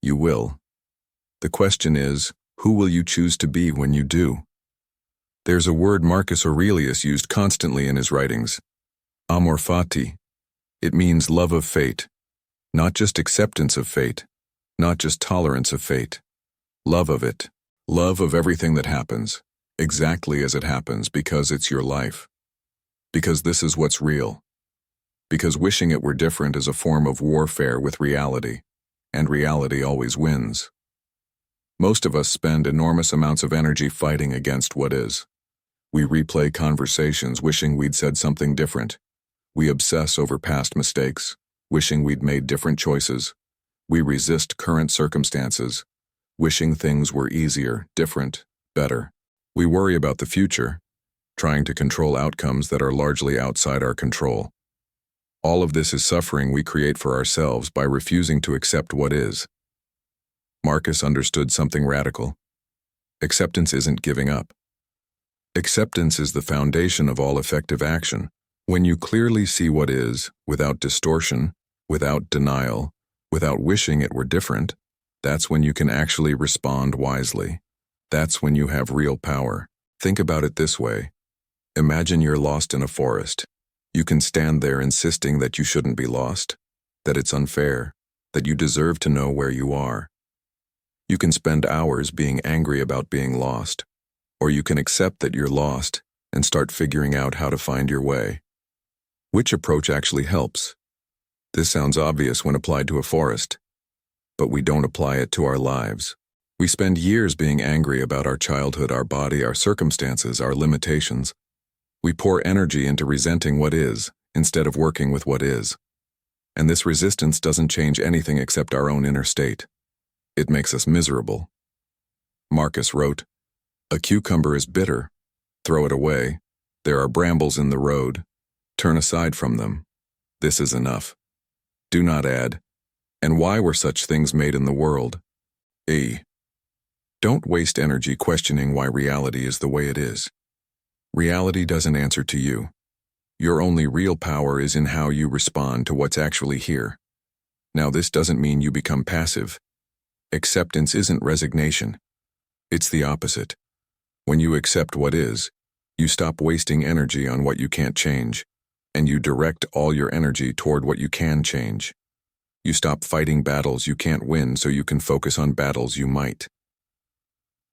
You will. The question is, who will you choose to be when you do? There's a word Marcus Aurelius used constantly in his writings, amor fati. It means love of fate, not just acceptance of fate, not just tolerance of fate. Love of it. Love of everything that happens, exactly as it happens because it's your life. Because this is what's real. Because wishing it were different is a form of warfare with reality, and reality always wins. Most of us spend enormous amounts of energy fighting against what is. We replay conversations wishing we'd said something different. We obsess over past mistakes, wishing we'd made different choices. We resist current circumstances, wishing things were easier, different, better. We worry about the future, trying to control outcomes that are largely outside our control. All of this is suffering we create for ourselves by refusing to accept what is. Marcus understood something radical. Acceptance isn't giving up. Acceptance is the foundation of all effective action. When you clearly see what is, without distortion, without denial, without wishing it were different, that's when you can actually respond wisely. That's when you have real power. Think about it this way. Imagine you're lost in a forest. You can stand there insisting that you shouldn't be lost, that it's unfair, that you deserve to know where you are. You can spend hours being angry about being lost, or you can accept that you're lost and start figuring out how to find your way. Which approach actually helps? This sounds obvious when applied to a forest, but we don't apply it to our lives. We spend years being angry about our childhood, our body, our circumstances, our limitations. We pour energy into resenting what is, instead of working with what is. And this resistance doesn't change anything except our own inner state. It makes us miserable. Marcus wrote, "A cucumber is bitter. Throw it away. There are brambles in the road. Turn aside from them. This is enough. Do not add. And why were such things made in the world? Don't waste energy questioning why reality is the way it is. Reality doesn't answer to you. Your only real power is in how you respond to what's actually here. Now, this doesn't mean you become passive. Acceptance isn't resignation. It's the opposite. When you accept what is, you stop wasting energy on what you can't change, and you direct all your energy toward what you can change. You stop fighting battles you can't win so you can focus on battles you might.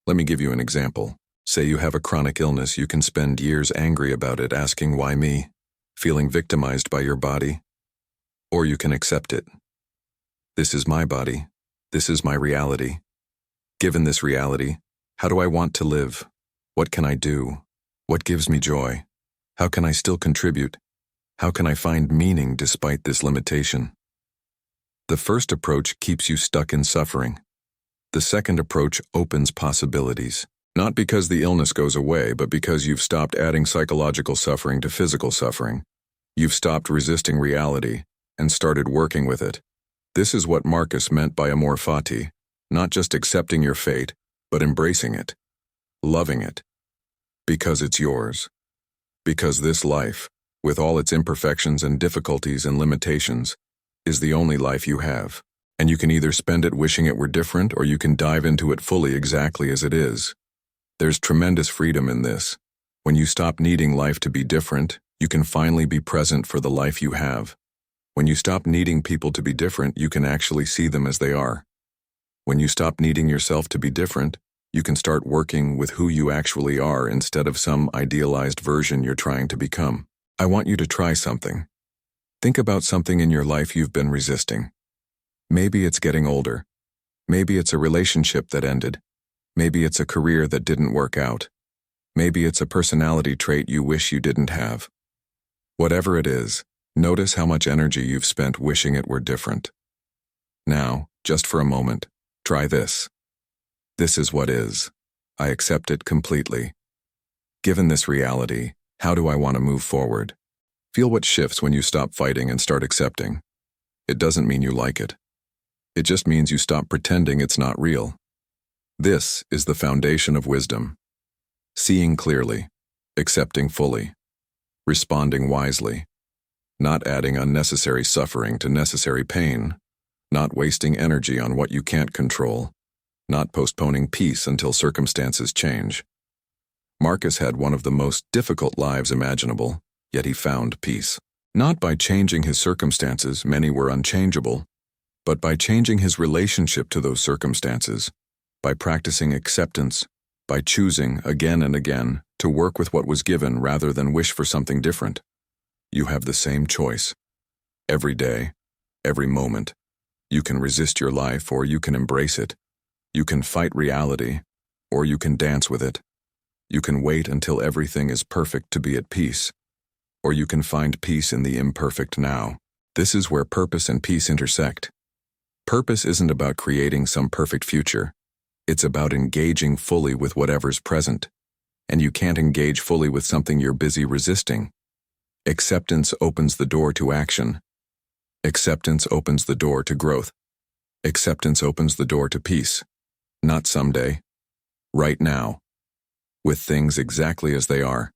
Let me give you an example. Say you have a chronic illness, you can spend years angry about it, asking why me, feeling victimized by your body. Or you can accept it. This is my body. This is my reality. Given this reality, how do I want to live? What can I do? What gives me joy? How can I still contribute? How can I find meaning despite this limitation? The first approach keeps you stuck in suffering. The second approach opens possibilities. Not because the illness goes away, but because you've stopped adding psychological suffering to physical suffering. You've stopped resisting reality and started working with it. This is what Marcus meant by amor fati, not just accepting your fate, but embracing it, loving it, because it's yours. Because this life, with all its imperfections and difficulties and limitations, is the only life you have. And you can either spend it wishing it were different, or you can dive into it fully exactly as it is. There's tremendous freedom in this. When you stop needing life to be different, you can finally be present for the life you have. When you stop needing people to be different, you can actually see them as they are. When you stop needing yourself to be different, you can start working with who you actually are instead of some idealized version you're trying to become. I want you to try something. Think about something in your life you've been resisting. Maybe it's getting older. Maybe it's a relationship that ended. Maybe it's a career that didn't work out. Maybe it's a personality trait you wish you didn't have. Whatever it is, notice how much energy you've spent wishing it were different. Now, just for a moment, try this. This is what is. I accept it completely. Given this reality, how do I want to move forward? Feel what shifts when you stop fighting and start accepting. It doesn't mean you like it. It just means you stop pretending it's not real. This is the foundation of wisdom. Seeing clearly, accepting fully, responding wisely, not adding unnecessary suffering to necessary pain, not wasting energy on what you can't control, not postponing peace until circumstances change. Marcus had one of the most difficult lives imaginable, yet he found peace. Not by changing his circumstances, many were unchangeable, but by changing his relationship to those circumstances, by practicing acceptance, by choosing again and again to work with what was given rather than wish for something different. You have the same choice. Every day, every moment. You can resist your life or you can embrace it. You can fight reality or you can dance with it. You can wait until everything is perfect to be at peace, or you can find peace in the imperfect now. This is where purpose and peace intersect. Purpose isn't about creating some perfect future. It's about engaging fully with whatever's present, and you can't engage fully with something you're busy resisting. Acceptance opens the door to action. Acceptance opens the door to growth. Acceptance opens the door to peace. Not someday. Right now. With things exactly as they are.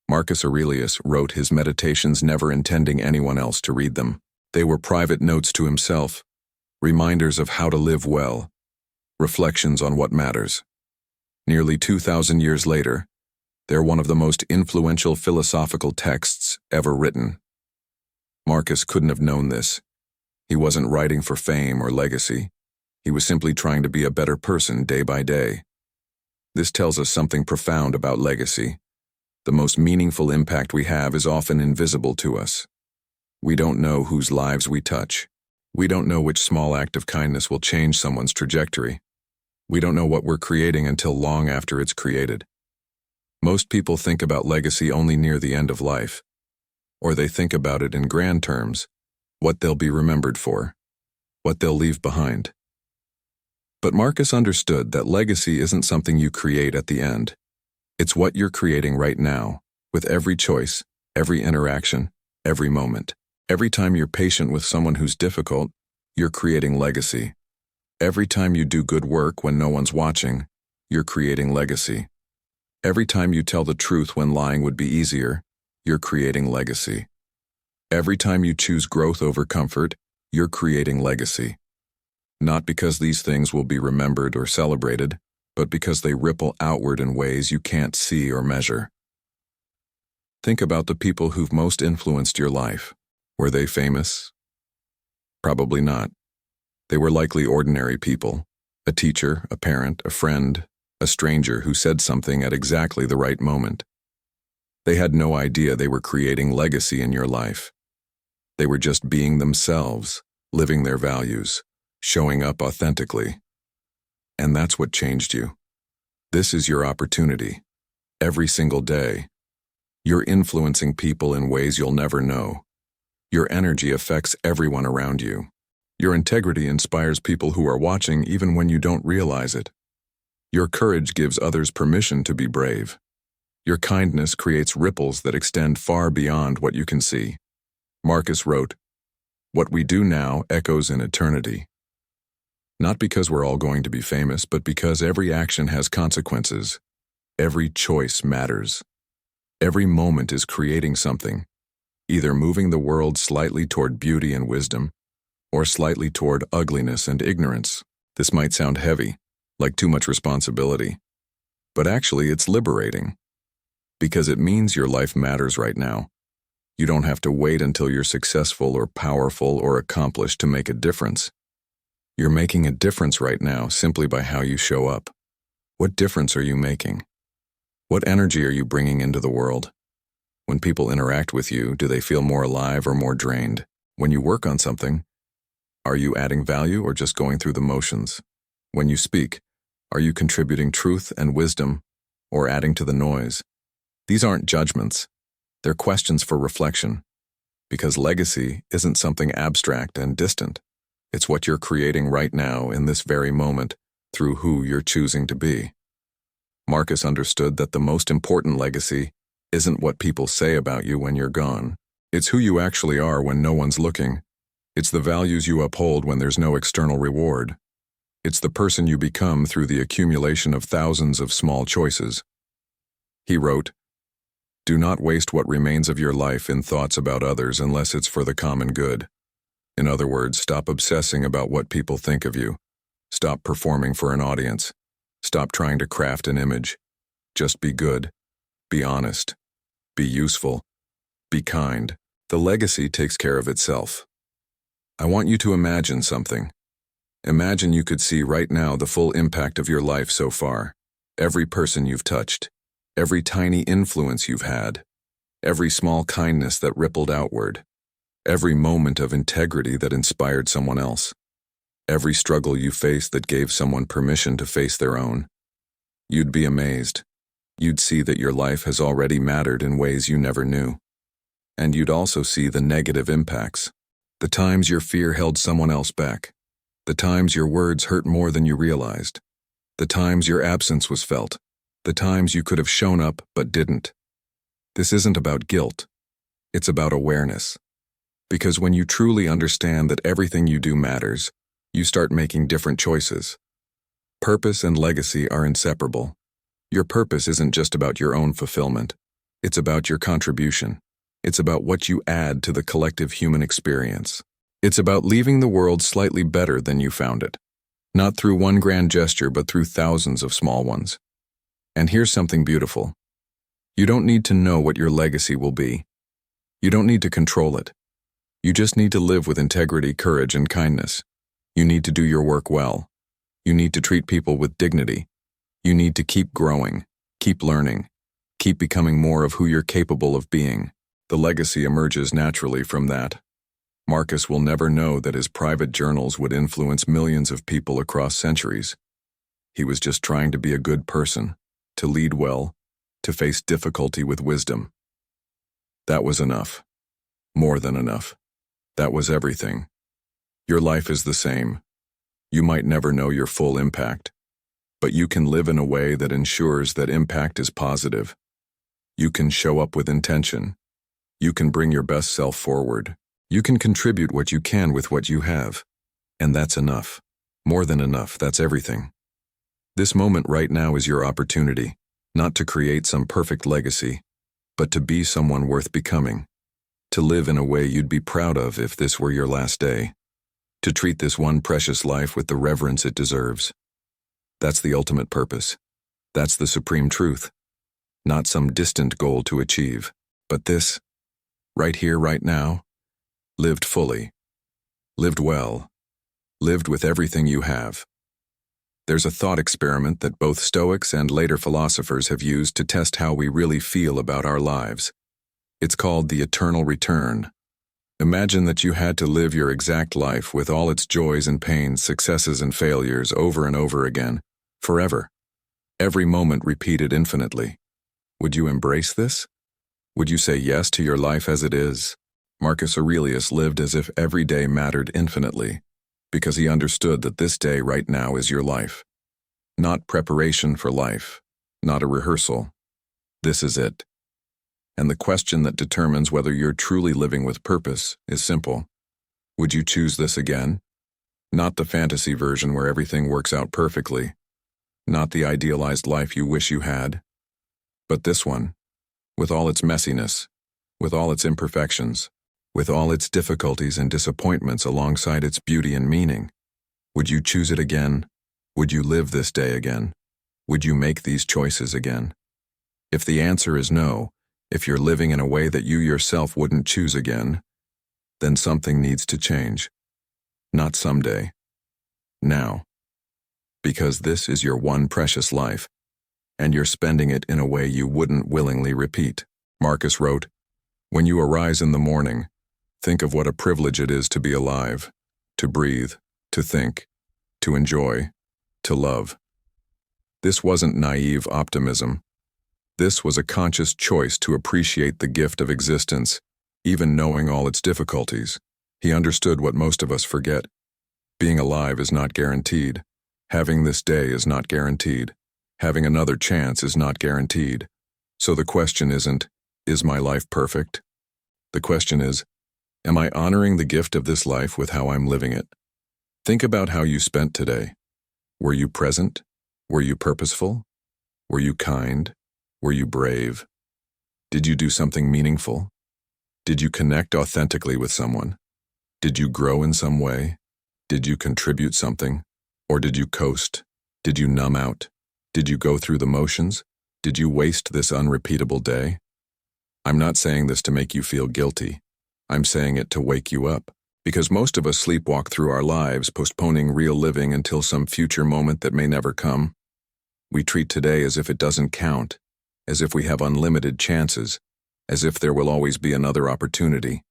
Marcus Aurelius wrote his meditations never intending anyone else to read them. They were private notes to himself, reminders of how to live well, reflections on what matters. Nearly 2,000 years later, they're one of the most influential philosophical texts ever written. Marcus couldn't have known this. He wasn't writing for fame or legacy. He was simply trying to be a better person day by day. This tells us something profound about legacy. The most meaningful impact we have is often invisible to us. We don't know whose lives we touch. We don't know which small act of kindness will change someone's trajectory. We don't know what we're creating until long after it's created. Most people think about legacy only near the end of life, or they think about it in grand terms, what they'll be remembered for, what they'll leave behind. But Marcus understood that legacy isn't something you create at the end. It's what you're creating right now, with every choice, every interaction, every moment. Every time you're patient with someone who's difficult, you're creating legacy. Every time you do good work when no one's watching, you're creating legacy. Every time you tell the truth when lying would be easier, you're creating legacy. Every time you choose growth over comfort, you're creating legacy. Not because these things will be remembered or celebrated, but because they ripple outward in ways you can't see or measure. Think about the people who've most influenced your life. Were they famous? Probably not. They were likely ordinary people, a teacher, a parent, a friend, a stranger who said something at exactly the right moment. They had no idea they were creating legacy in your life. They were just being themselves, living their values, showing up authentically. And that's what changed you. This is your opportunity. Every single day. You're influencing people in ways you'll never know. Your energy affects everyone around you. Your integrity inspires people who are watching even when you don't realize it. Your courage gives others permission to be brave. Your kindness creates ripples that extend far beyond what you can see. Marcus wrote, "What we do now echoes in eternity." Not because we're all going to be famous, but because every action has consequences. Every choice matters. Every moment is creating something, either moving the world slightly toward beauty and wisdom, or slightly toward ugliness and ignorance. This might sound heavy, like too much responsibility, but actually it's liberating, because it means your life matters right now. You don't have to wait until you're successful or powerful or accomplished to make a difference. You're making a difference right now simply by how you show up. What difference are you making? What energy are you bringing into the world? When people interact with you, do they feel more alive or more drained? When you work on something, Are you adding value or just going through the motions? When you speak, are you contributing truth and wisdom or adding to the noise? These aren't judgments. They're questions for reflection. Because legacy isn't something abstract and distant. It's what you're creating right now in this very moment through who you're choosing to be. Marcus understood that the most important legacy isn't what people say about you when you're gone. It's who you actually are when no one's looking. It's the values you uphold when there's no external reward. It's the person you become through the accumulation of thousands of small choices. He wrote, "Do not waste what remains of your life in thoughts about others unless it's for the common good." In other words, stop obsessing about what people think of you. Stop performing for an audience. Stop trying to craft an image. Just be good. Be honest. Be useful. Be kind. The legacy takes care of itself. I want you to imagine something. Imagine you could see right now the full impact of your life so far. Every person you've touched. Every tiny influence you've had. Every small kindness that rippled outward. Every moment of integrity that inspired someone else. Every struggle you faced that gave someone permission to face their own. You'd be amazed. You'd see that your life has already mattered in ways you never knew. And you'd also see the negative impacts. The times your fear held someone else back. The times your words hurt more than you realized. The times your absence was felt. The times you could have shown up but didn't. This isn't about guilt. It's about awareness. Because when you truly understand that everything you do matters, you start making different choices. Purpose and legacy are inseparable. Your purpose isn't just about your own fulfillment. It's about your contribution. It's about what you add to the collective human experience. It's about leaving the world slightly better than you found it. Not through one grand gesture, but through thousands of small ones. And here's something beautiful. You don't need to know what your legacy will be. You don't need to control it. You just need to live with integrity, courage, and kindness. You need to do your work well. You need to treat people with dignity. You need to keep growing, keep learning, keep becoming more of who you're capable of being. The legacy emerges naturally from that. Marcus will never know that his private journals would influence millions of people across centuries. He was just trying to be a good person, to lead well, to face difficulty with wisdom. That was enough. More than enough. That was everything. Your life is the same. You might never know your full impact, but you can live in a way that ensures that impact is positive. You can show up with intention. You can bring your best self forward. You can contribute what you can with what you have. And that's enough. More than enough, that's everything. This moment right now is your opportunity, not to create some perfect legacy, but to be someone worth becoming. To live in a way you'd be proud of if this were your last day. To treat this one precious life with the reverence it deserves. That's the ultimate purpose. That's the supreme truth. Not some distant goal to achieve, but this, right here, right now, lived fully, lived well, lived with everything you have. There's a thought experiment that both Stoics and later philosophers have used to test how we really feel about our lives. It's called the eternal return. Imagine that you had to live your exact life with all its joys and pains, successes and failures over and over again, forever. Every moment repeated infinitely. Would you embrace this? Would you say yes to your life as it is? Marcus Aurelius lived as if every day mattered infinitely, because he understood that this day right now is your life. Not preparation for life, not a rehearsal. This is it. And the question that determines whether you're truly living with purpose is simple. Would you choose this again? Not the fantasy version where everything works out perfectly. Not the idealized life you wish you had. But this one, with all its messiness, with all its imperfections, with all its difficulties and disappointments alongside its beauty and meaning. Would you choose it again? Would you live this day again? Would you make these choices again? If the answer is no, if you're living in a way that you yourself wouldn't choose again, then something needs to change. Not someday. Now. Because this is your one precious life, and you're spending it in a way you wouldn't willingly repeat. Marcus wrote, "When you arise in the morning, think of what a privilege it is to be alive. to breathe, to think, to enjoy, to love. This wasn't naive optimism. This was a conscious choice to appreciate the gift of existence, even knowing all its difficulties. He understood what most of us forget. Being alive is not guaranteed. Having this day is not guaranteed. Having another chance is not guaranteed. So the question isn't, is my life perfect? The question is, am I honoring the gift of this life with how I'm living it? Think about how you spent today. Were you present? Were you purposeful? Were you kind? Were you brave? Did you do something meaningful? Did you connect authentically with someone? Did you grow in some way? Did you contribute something? Or did you coast? Did you numb out? Did you go through the motions? Did you waste this unrepeatable day? I'm not saying this to make you feel guilty. I'm saying it to wake you up, because most of us sleepwalk through our lives, postponing real living until some future moment that may never come. We treat today as if it doesn't count, as if we have unlimited chances, as if there will always be another opportunity.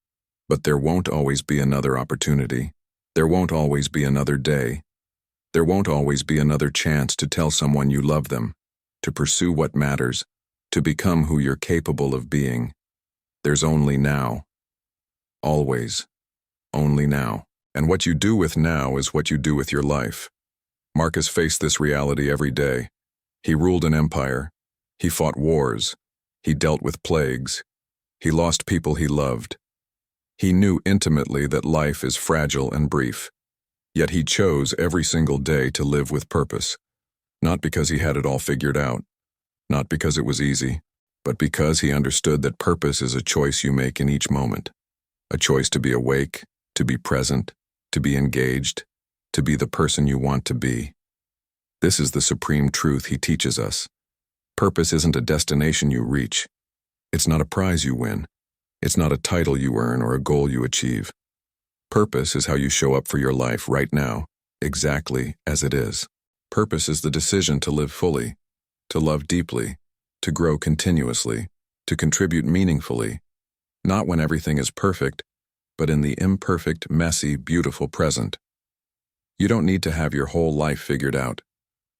But there won't always be another opportunity. There won't always be another day. There won't always be another chance to tell someone you love them, to pursue what matters, to become who you're capable of being. There's only now. Always. Only now. And what you do with now is what you do with your life. Marcus faced this reality every day. He ruled an empire. He fought wars. He dealt with plagues. He lost people he loved. He knew intimately that life is fragile and brief. Yet he chose every single day to live with purpose. Not because he had it all figured out. Not because it was easy. But because he understood that purpose is a choice you make in each moment. A choice to be awake, to be present, to be engaged, to be the person you want to be. This is the supreme truth he teaches us. Purpose isn't a destination you reach. It's not a prize you win. It's not a title you earn or a goal you achieve. Purpose is how you show up for your life right now, exactly as it is. Purpose is the decision to live fully, to love deeply, to grow continuously, to contribute meaningfully, not when everything is perfect, but in the imperfect, messy, beautiful present. You don't need to have your whole life figured out.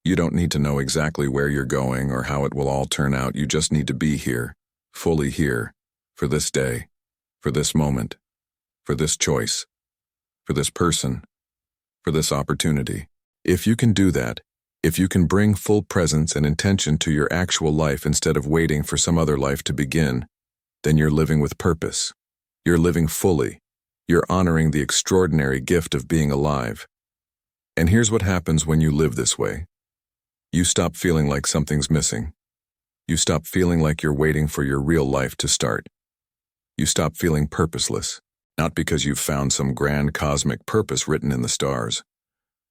You don't need to know exactly where you're going or how it will all turn out. You just need to be here, fully here, for this day, for this moment, for this choice, for this person, for this opportunity. If you can do that, if you can bring full presence and intention to your actual life instead of waiting for some other life to begin, then you're living with purpose. You're living fully. You're honoring the extraordinary gift of being alive. And here's what happens when you live this way. You stop feeling like something's missing. You stop feeling like you're waiting for your real life to start. You stop feeling purposeless, not because you've found some grand cosmic purpose written in the stars,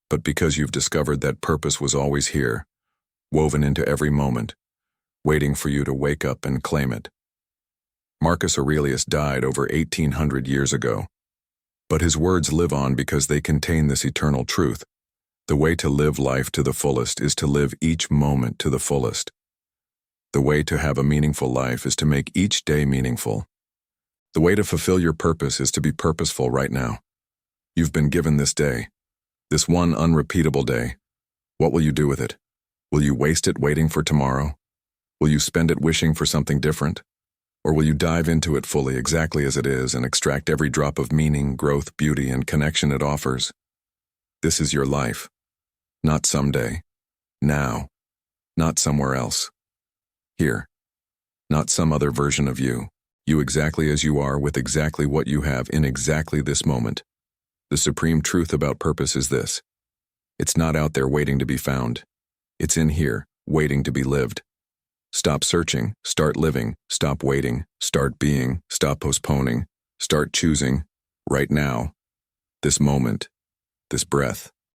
but because you've discovered that purpose was always here, woven into every moment, waiting for you to wake up and claim it. Marcus Aurelius died over 1800 years ago, but his words live on because they contain this eternal truth. The way to live life to the fullest is to live each moment to the fullest. The way to have a meaningful life is to make each day meaningful. The way to fulfill your purpose is to be purposeful right now. You've been given this day, this one unrepeatable day. What will you do with it? Will you waste it waiting for tomorrow? Will you spend it wishing for something different? Or will you dive into it fully exactly as it is and extract every drop of meaning, growth, beauty, and connection it offers? This is your life. Not someday. Now. Not somewhere else. Here. Not some other version of you. You exactly as you are with exactly what you have in exactly this moment. The supreme truth about purpose is this. It's not out there waiting to be found. It's in here, waiting to be lived. Stop searching, start living, stop waiting, start being, stop postponing, start choosing, right now, this moment, this breath.